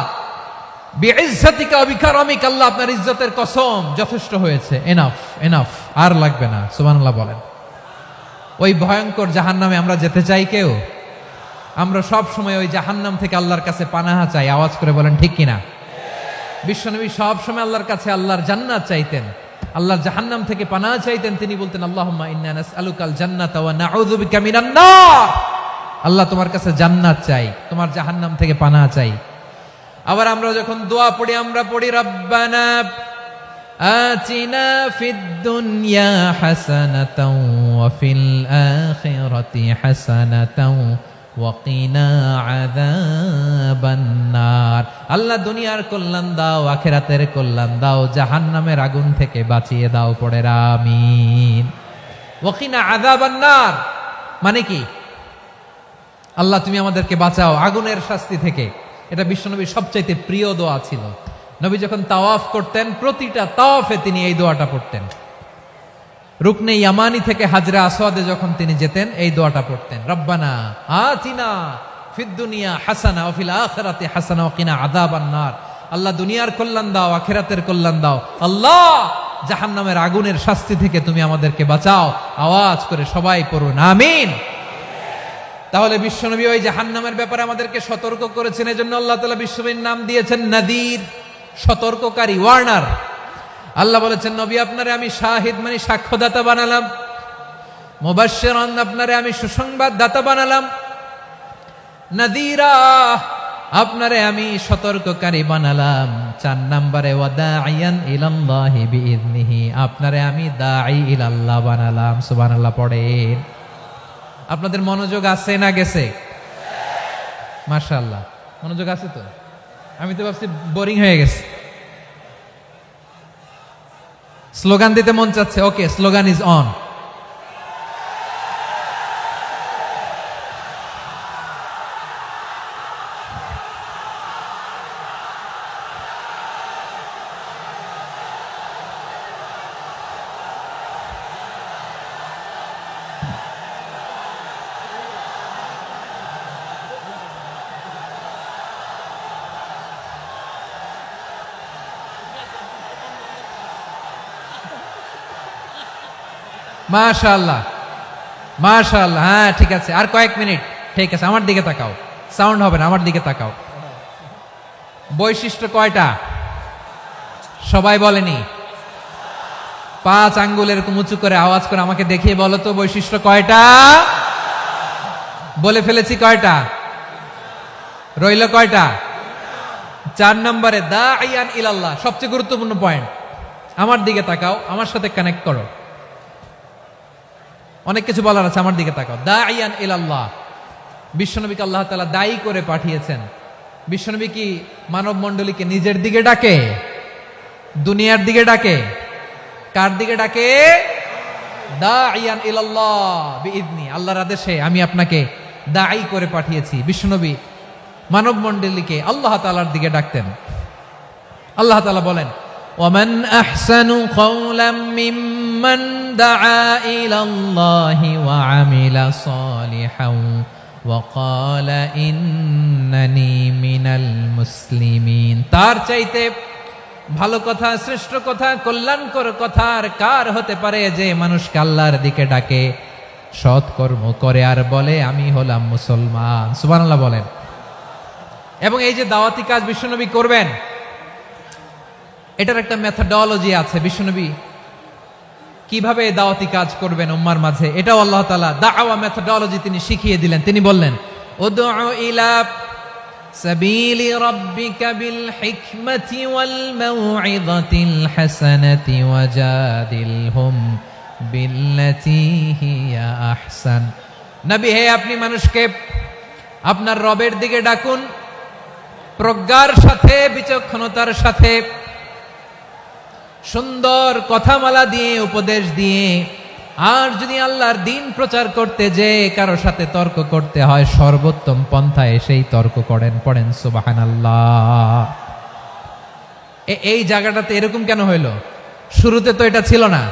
S1: বিইজ্জাতিকা ওয়া বিকারামিক, আল্লাহ আপনার ইজ্জতের কসম, যথেষ্ট হয়েছে, এনাফ এনাফ, আর লাগবে না। সুবহানাল্লাহ বলেন। ওই ভয়ঙ্কর জাহান্নামে আমরা যেতে চাই কেউ? আমরা সব সময় ওই জাহান্নাম থেকে আল্লাহর কাছে পানাহা চাই। আওয়াজ করে বলেন ঠিক কিনা? বিশ্বনবী সব সময় আল্লাহর কাছে আল্লাহর জান্নাত চাইতেন, আল্লাহর জাহান্নাম থেকে পানাহা চাইতেন। তিনি বলতেন, আল্লাহুম্মা ইন্না নাসআলুকাল জান্নাতা ওয়া নাউযু বিকা মিনান নার। আল্লাহ তোমার কাছে জান্নাত চাই, তোমার জাহান্নাম থেকে পানাহা চাই। আবার আমরা যখন দোয়া পড়ি, আমরা পড়ি রব্বানা আতিনা ফিদ দুনিয়া হাসানাতাও ওয়া ফিল আখিরাতি হাসানাতাও ওয়া কিনা আযাবান নার। আল্লাহ দুনিয়ার কল্যাণ দাও, আখিরাতের কল্যাণ দাও, জাহান্নামের আগুন থেকে বাঁচিয়ে দাও, পড়ে আমিন। ওয়া কিনা আযাবান নার মানে কি? আল্লাহ তুমি আমাদেরকে বাঁচাও আগুনের শাস্তি থেকে। এটা বিশ্বনবীর সবচাইতে প্রিয় দোয়া ছিল। নবী যখন তাওয়াফ করতেন, প্রতিটা তাওয়াফে তিনি এই দোয়াটা পড়তেন। রুকনে ইয়ামানি থেকে হাজরে আসওয়াদে যখন তিনি যেতেন, এই দোয়াটা পড়তেন, রব্বানা আতিনা ফিদ দুনিয়া হাসানা ওয়া ফিল আখিরাতি হাসানা ওয়া কিনা আযাবান নার। আল্লাহ দুনিয়ার কল্যাণ দাও, আখিরাতের কল্যাণ দাও। আল্লাহ জাহান্নামের আগুনের শাস্তি থেকে তুমি আমাদেরকে বাঁচাও। আওয়াজ করে সবাই পড়ুন আমিন। তাহলে বিশ্বনবী ওই জাহান্নামের ব্যাপারে আমাদেরকে সতর্ক করেছেন। এজন্য আল্লাহ তাআলা বিশ্বনবীর নাম দিয়েছেন নাদির, সতর্ককারী, ওয়ার্নার। আল্লাহ বলেছেন, নবী আপনারে আমি শাহিদ মানে সাক্ষ্যদাতা বানালাম, মুবাশশিরান আপনারে আমি সুসংবাদ দাতা বানালাম, নাদিরা আপনারে আমি সতর্ককারী বানালাম। 4 নম্বরে ওয়াদাইয়ান ইলাল্লাহি বিইذনিহি, আপনারে আমি দাঈ ইলাল্লাহ বানালাম। সুবহানাল্লাহ পড়েন। আপনাদের মনোযোগ আছে না গেছে? মাশাআল্লাহ মনোযোগ আছে তো। আমি তো ভাবছি বোরিং হয়ে গেছে। স্লোগান দিতে মন চাচ্ছে। ওকে, স্লোগান ইজ অন। মাশাআল্লাহ মাশাআল্লাহ। হ্যাঁ ঠিক আছে, আর কয়েক মিনিট। ঠিক আছে, আমার দিকে তাকাও। সাউন্ড হবে না, আমার দিকে তাকাও। বৈশিষ্ট্য কয়টা সবাই বলেনি? 5 আঙ্গুল এরকম উঁচু করে আওয়াজ করে আমাকে দেখিয়ে বলো তো বৈশিষ্ট্য কয়টা? বলে ফেলেছি কয়টা? রইল কয়টা? 4 নম্বরে দাঈয়ান ইলাল্লাহ, সবচেয়ে গুরুত্বপূর্ণ পয়েন্ট। আমার দিকে তাকাও, আমার সাথে কানেক্ট করো। অনেক কিছু বলার আছে, আমার দিকে তাকাও। দাঈয়ান ইলাল্লাহ, বিশ্বনবীকে আল্লাহ তাআলা দায়ী করে পাঠিয়েছেন। বিশ্বনবী কি মানব মণ্ডলীকে নিজের দিকে ডাকে? দুনিয়ার দিকে ডাকে? কার দিকে ডাকে? দাঈয়ান ইলাল্লাহ বিইذনি, আল্লাহর আদেশে আমি আপনাকে দায়ী করে পাঠিয়েছি। বিশ্বনবী মানব মণ্ডলীকে আল্লাহ তাআলার দিকে ডাকতেন। আল্লাহ তাআলা বলেন, ওয়ামান আহসানু কওলাম মিম্মান দাআ ইলাল্লাহি ওয়া আমিলা সালিহান ওয়া ক্বালা ইন্নানি মিনাল মুসলিমিন। তার চাইতে ভালো কথা, শ্রেষ্ঠ কথা, কল্যাণকর কথা আর কার হতে পারে যে মানুষকে আল্লাহর দিকে ডাকে, সৎ কর্ম করে আর বলে আমি হলাম মুসলমান। সুবহানাল্লাহ বলেন। এবং এই যে দাওয়াতি কাজ বিশ্বনবী করবেন, এটার একটা মেথডোলজি আছে। বিশ্বনবী কিভাবে দাওয়াতি কাজ করবেন উম্মার মাঝে, এটাও আল্লাহ তাআলা দাওয়া মেথডোলজি তিনি শিখিয়ে দিলেন। তিনি বললেন, উদউ ইলা সাবিলি রাব্বিকা বিল হিকমাতি ওয়াল মাউইযাতিল হাসানাতি ওয়াজাদিলহুম বিল্লাতী হিয়া আহসান। নবী হে, আপনি মানুষকে আপনার রবের দিকে ডাকুন প্রজ্ঞার সাথে, বিচক্ষণতার সাথে, সুন্দর কথামালা দিয়ে, উপদেশ দিয়ে। আর যদি আল্লাহর দিন প্রচার করতে যে কারো সাথে তর্ক করতে হয়, সর্বোত্তম পন্থায় সেই তর্ক করেন। পড়েন সুবহানাল্লাহ। এই জায়গাটাতে এরকম কেন হইলো? শুরুতে তো এটা ছিল না।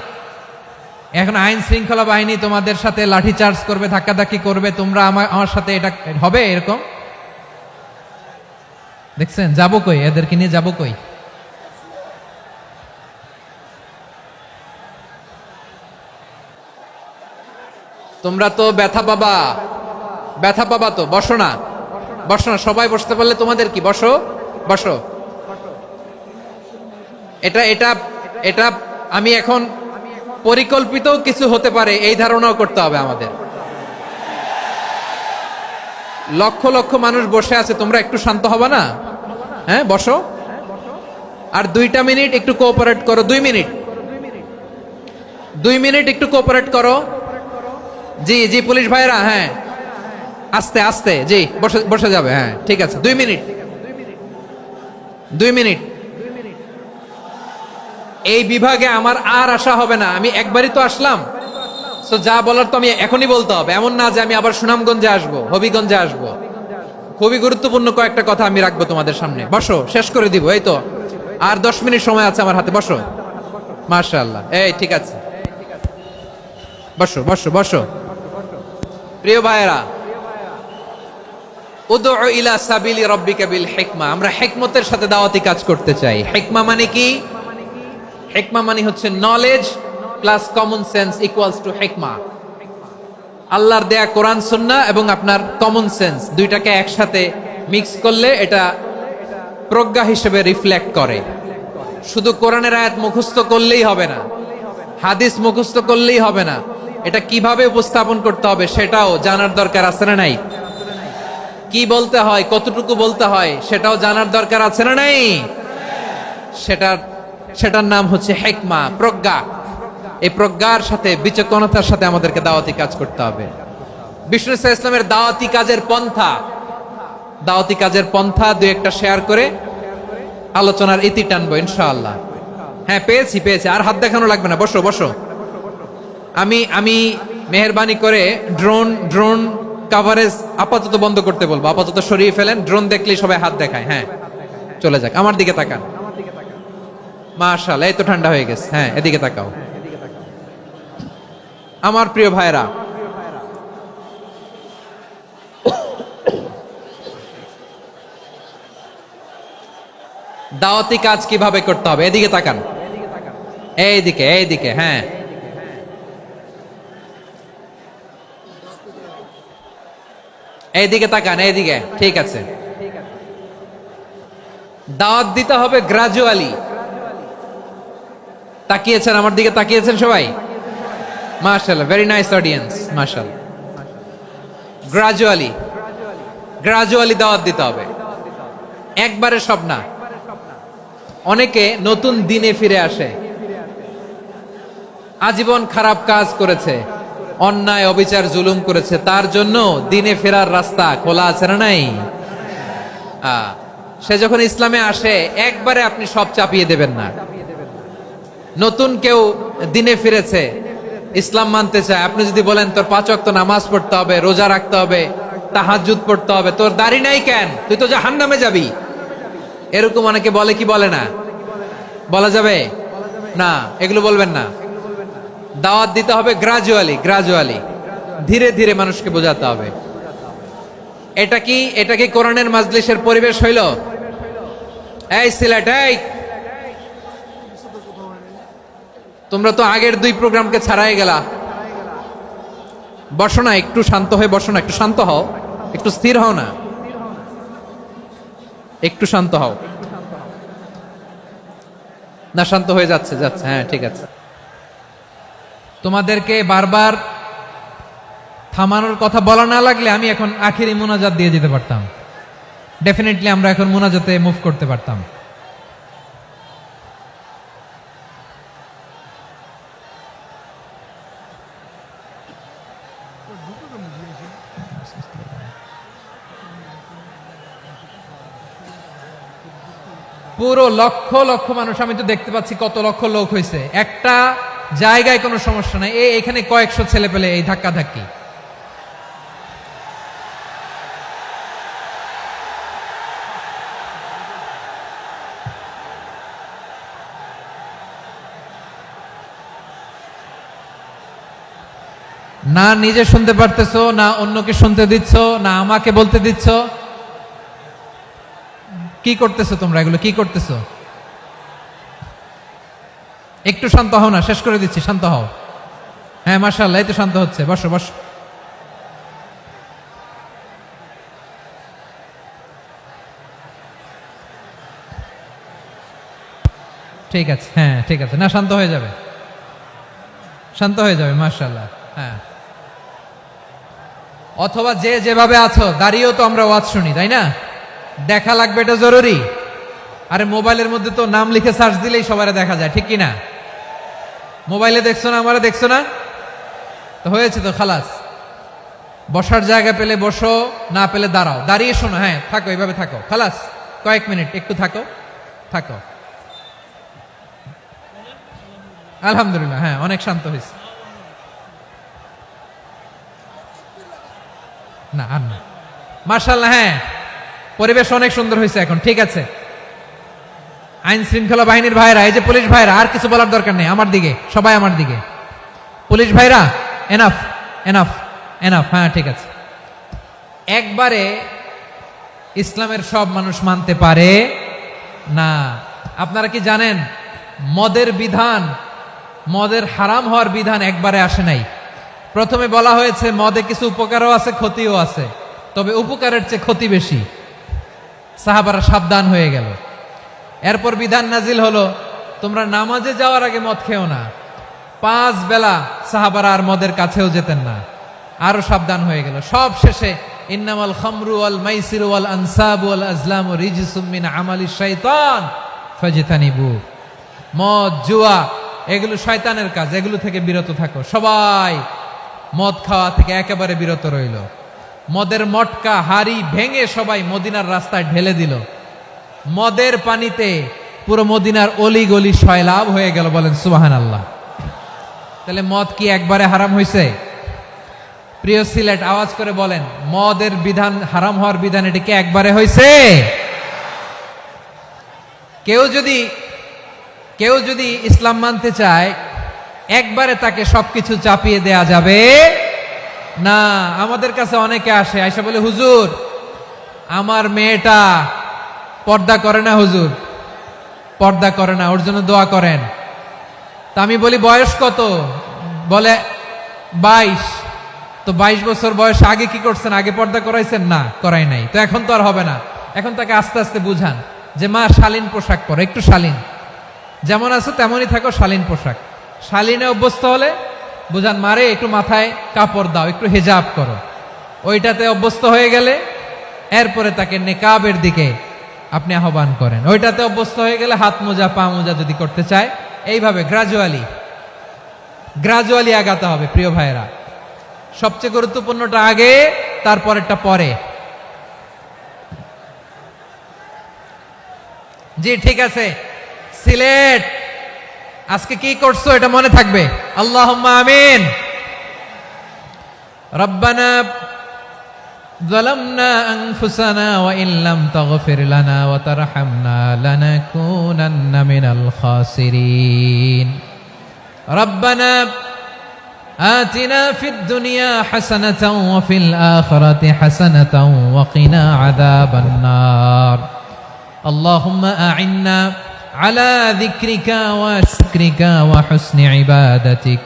S1: এখন আইন শৃঙ্খলা বাহিনী তোমাদের সাথে লাঠি চার্জ করবে, ধাক্কাধাক্কি করবে, তোমরা আমার সাথে এটা হবে এরকম? দেখছেন যাবো কই? এদেরকে নিয়ে যাবো কই? তোমরা তো ব্যথা পাবা, ব্যথা পাবা তো। বসো না, বসো না, সবাই বসতে পারলে তোমাদের কি? বসো বসো। এটা এটা এটা আমি এখন পরিকল্পিত কিছু হতে পারে এই ধারণাও করতে হবে আমাদের। লক্ষ লক্ষ মানুষ বসে আছে, তোমরা একটু শান্ত হবে না? হ্যাঁ বসো। আর 2টা মিনিট একটু কোঅপারেট করো। 2 মিনিট, 2 মিনিট একটু কোঅপারেট করো। জি জি পুলিশ ভাইরা, হ্যাঁ আস্তে আস্তে, জি বসে বসে যাবে। হ্যাঁ ঠিক আছে, 2 মিনিট, 2 মিনিট। এই বিভাগে আমার আর আসা হবে না। আমি একবারই তো আসলাম, তো যা বলার তো আমি এখনই বলতে হবে। এমন না যে আমি আবার সুনামগঞ্জে আসবো, হবিগঞ্জে আসবো। খুবই গুরুত্বপূর্ণ কয়েকটা কথা আমি রাখবো তোমাদের সামনে। বসো, শেষ করে দিব। এই তো আর 10 মিনিট সময় আছে আমার হাতে। বসো। মাশাআল্লাহ, এই ঠিক আছে, বসো বসো বসো। প্রিয় ভাইয়েরা, উদউ ইলা সাবিলি রাব্বিকা বিল হিকমা, আমরা হিকমতের সাথে দাওয়াতি কাজ করতে চাই। হিকমা মানে কি? হিকমা মানে হচ্ছে knowledge plus common sense equals to হিকমা। আল্লাহর দেয়া কোরআন সুন্নাহ এবং আপনার কমন সেন্স, দুইটাকে একসাথে মিক্স করলে এটা প্রজ্ঞা হিসেবে রিফ্লেক্ট করে। শুধু কোরআনের আয়াত মুখস্থ করলেই হবে না, হাদিস মুখস্থ করলেই হবে না, এটা কিভাবে উপস্থাপন করতে হবে সেটাও জানার দরকার আছে না নাই? কি বলতে হয়, কতটুকু বলতে হয় সেটাও জানার দরকার আছে না নাই? সেটার নাম হচ্ছে হিকমা, প্রজ্ঞা। এই প্রজ্ঞার সাথে, বিচক্ষণতার সাথে আমাদেরকে দাওয়াতি কাজ করতে হবে। বিষ্ণু ইসলামের দাওয়াতি কাজের পন্থা দুই একটা শেয়ার করে আলোচনার ইতি টানবো ইনশাআল্লাহ। হ্যাঁ, পেয়েছি। আর হাত দেখানো লাগবে না, বসো বসো। আমি মেহেরবানি করে ড্রোন কাভারেজ আপাতত বন্ধ করতে বলবো, আপাতত সরিয়ে ফেলেন। ড্রোন দেখলেই সবাই হাত দেখায়। হ্যাঁ, চলে যাক। আমার দিকে তাকান। মাশাআল্লাহ, এই তো ঠান্ডা হয়ে গেছে। হ্যাঁ, এদিকে তাকাও। আমার প্রিয় ভাইরা, দাওয়াতি কাজ কিভাবে করতে হবে এদিকে তাকান। এইদিকে। হ্যাঁ, এইদিকে তাকান, এইদিকে। ঠিক আছে। দাওয়াত দিতে হবে গ্রাজুয়ালি। তাকিয়েছেন আমার দিকে, তাকিয়েছেন সবাই? মাশাআল্লাহ, ভেরি নাইস অডিয়েন্স, মাশাআল্লাহ। গ্রাজুয়ালি দাওয়াত দিতে হবে, একবারে সব না। অনেকে নতুন দিনে ফিরে আসে, আজীবন খারাপ কাজ করেছে, অন্যায় অবিচার জুলুম করেছে, তার জন্য দিনে ফেরার রাস্তা খোলা আছে না নাই? সে যখন ইসলামে আসে একবারে আপনি সব চাপিয়ে দেবেন না। নতুন কেউ দিনে ফিরেছে, ইসলাম মানতে চায়, আপনি যদি বলেন তোর 5 ওয়াক্ত নামাজ পড়তে হবে, রোজা রাখতে হবে, তাহাজ্জুদ পড়তে হবে, তোর দাড়ি নাই কেন, তুই তো জাহান্নামে যাবি, এরকম অনেকে বলে কি বলে না? বলা যাবে না, এগুলো বলবেন না। দাওয়াত দিতে হবে গ্রাজুয়ালি, ধীরে ধীরে মানুষকে বোঝাতে হবে। এটা কি কোরআনের মাজলিসের পরিবেশ হইল? এই সিলেট, এই তোমরা তো আগের 2 প্রোগ্রামকে ছাড়াই গেলা। বসো না, একটু শান্ত হয়ে বসো না, একটু শান্ত হও, একটু স্থির হও না, একটু শান্ত হও না। শান্ত হয়ে যাচ্ছে। হ্যাঁ, ঠিক আছে। তোমাদেরকে বারবার থামানোর কথা বলা না লাগলে আমি এখন আখিরি মুনাজাত দিয়ে যেতে পারতাম। ডেফিনেটলি আমরা এখন মুনাজাতে মুভ করতে পারতাম। পুরো লক্ষ লক্ষ মানুষ, আমি তো দেখতে পাচ্ছি কত লক্ষ লোক হয়েছে একটা জায়গায়, কোনো সমস্যা নাই। এখানে কয়েকশো ছেলে পেলে এই ধাক্কা ধাক্কি। না নিজে শুনতে পারতেছো, না অন্যকে শুনতে দিচ্ছ, না আমাকে বলতে দিচ্ছ। কি করতেছো তোমরা? এগুলো কি করতেছো? একটু শান্ত হও না, শেষ করে দিচ্ছি, শান্ত হও। হ্যাঁ, মাশাআল্লাহ, এই তো শান্ত হচ্ছে। বসো বসো। ঠিক আছে, হ্যাঁ ঠিক আছে। না, শান্ত হয়ে যাবে, মাশাআল্লাহ। হ্যাঁ, অথবা যে যেভাবে আছো দাঁড়িয়েও তো আমরা ওয়াজ শুনি, তাই না? দেখা লাগবে, এটা জরুরি। আরে মোবাইলের মধ্যে তো নাম লিখে সার্চ দিলেই সবারে দেখা যায়, ঠিক কিনা? মোবাইলে দেখছো না, আমারে দেখছো না, তো হয়েছে তো, খালাস। বসার জায়গা পেলে বসো, না পেলে দাঁড়াও, দাঁড়িয়ে শোনো। হ্যাঁ, থাকো, এইভাবে থাকো, খালাস। কয়েক মিনিট একটু থাকো। আলহামদুলিল্লাহ, হ্যাঁ, অনেক শান্ত হয়েছে। না আর না, মাশাআল্লাহ। হ্যাঁ, পরিবেশ অনেক সুন্দর হয়েছে এখন, ঠিক আছে। আইন শৃঙ্খলা বাহিনীর ভাইরা, এই যে পুলিশ ভাইরা, আর কিছু বলার দরকার নেই। আমার দিকে সবাই, আমার দিকে। পুলিশ ভাইরা, এনাফ। হ্যাঁ, ঠিক আছে। একবারে ইসলামের সব মানুষ মানতে পারে না। আপনারা কি জানেন মদের হারাম হওয়ার বিধান একবারে আসে নাই। প্রথমে বলা হয়েছে মদে কিছু উপকারও আছে, ক্ষতিও আছে, তবে উপকারের চেয়ে ক্ষতি বেশি। সাহাবারা সাবধান হয়ে গেল। এরপর বিধান নাজিল হলো, তোমরা নামাজে যাওয়ার আগে মদ খেও না। 5 বেলা সাহাবারা আর মদের কাছেও যেতেন না, আরো সাবধান হয়ে গেল। সব শেষে ইন্নামাল খামরু ওয়াল মাইসিরু ওয়াল আনসাবু ওয়াল আজলামু রিজসুম মিন আমালিশ শাইতান ফাজতানিবু। মদ, জুয়া এগুলো শয়তানের কাজ, এগুলো থেকে বিরত থাকো। সবাই মদ খাওয়া থেকে একেবারে বিরত রইল। মদের মটকা হাড়ি ভেঙে সবাই মদিনার রাস্তায় ঢেলে দিল। মদের পানিতে পুরো মদিনার অলি গলি সয়লাভ হয়ে গেল। বলেন সুবহানাল্লাহ। তাহলে মদ কি একবারে হারাম হয়েছে? প্রিয় সিলেট, আওয়াজ করে বলেন, মদের বিধান, হারাম হওয়ার বিধান এটা কি একবারে হয়েছে? কেউ যদি ইসলাম মানতে চায়, একবারে তাকে সবকিছু চাপিয়ে দেয়া যাবে না। আমাদের কাছে অনেকে আসে, আয়সা বলে, হুজুর আমার মেয়েটা পর্দা করে না, হুজুর পর্দা করে না, ওর জন্য দোয়া করেন। তা আমি বলি বয়স কত? বলে 22। তো 22 বছর বয়স আগে কি করছেন? আগে পর্দা করাইছেন? না, করাই নাই। তো এখন তো আর হবে না। এখন তাকে আস্তে আস্তে বুঝান যে মা শালীন পোশাক পরো, একটু শালীন, যেমন আছো তেমনই থাকো, শালীন পোশাক। শালীনে অভ্যস্ত হলে বুঝান, মারে একটু মাথায় কাপড় দাও, একটু হেজাব করো। ওইটাতে অভ্যস্ত হয়ে গেলে এরপরে তাকে নেকাবের দিকে আপনি আহ্বান করেন। ওইটাতে অভ্যস্ত হয়ে গেলে হাত মোজা, পা মোজা যদি করতে চায়, এইভাবে গ্রাজুয়ালি আগাতে হবে। প্রিয় ভাইয়েরা, সবচেয়ে গুরুত্বপূর্ণটা আগে, তারপরেরটা পরে। জি ঠিক আছে। সিলেট আজকে কি করছো এটা মনে থাকবে। আল্লাহুম্মা আমিন। রব্বানা যালামনা আনফুসানা ওয়া ইন লাম তাগফির লানা ওয়া তারহামনা লানাকুনান্না মিনাল খাসিরিন। রব্বানা آتنا في الدنيا حسنة وفي الآخرة حسنة وقنا عذاب النار. اللهم أعنا على ذكرك وشكرك وحسن عبادتك.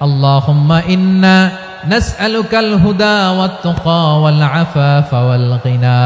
S1: اللهم إنا نسألك الهدى والتقى والعفاف والغنى.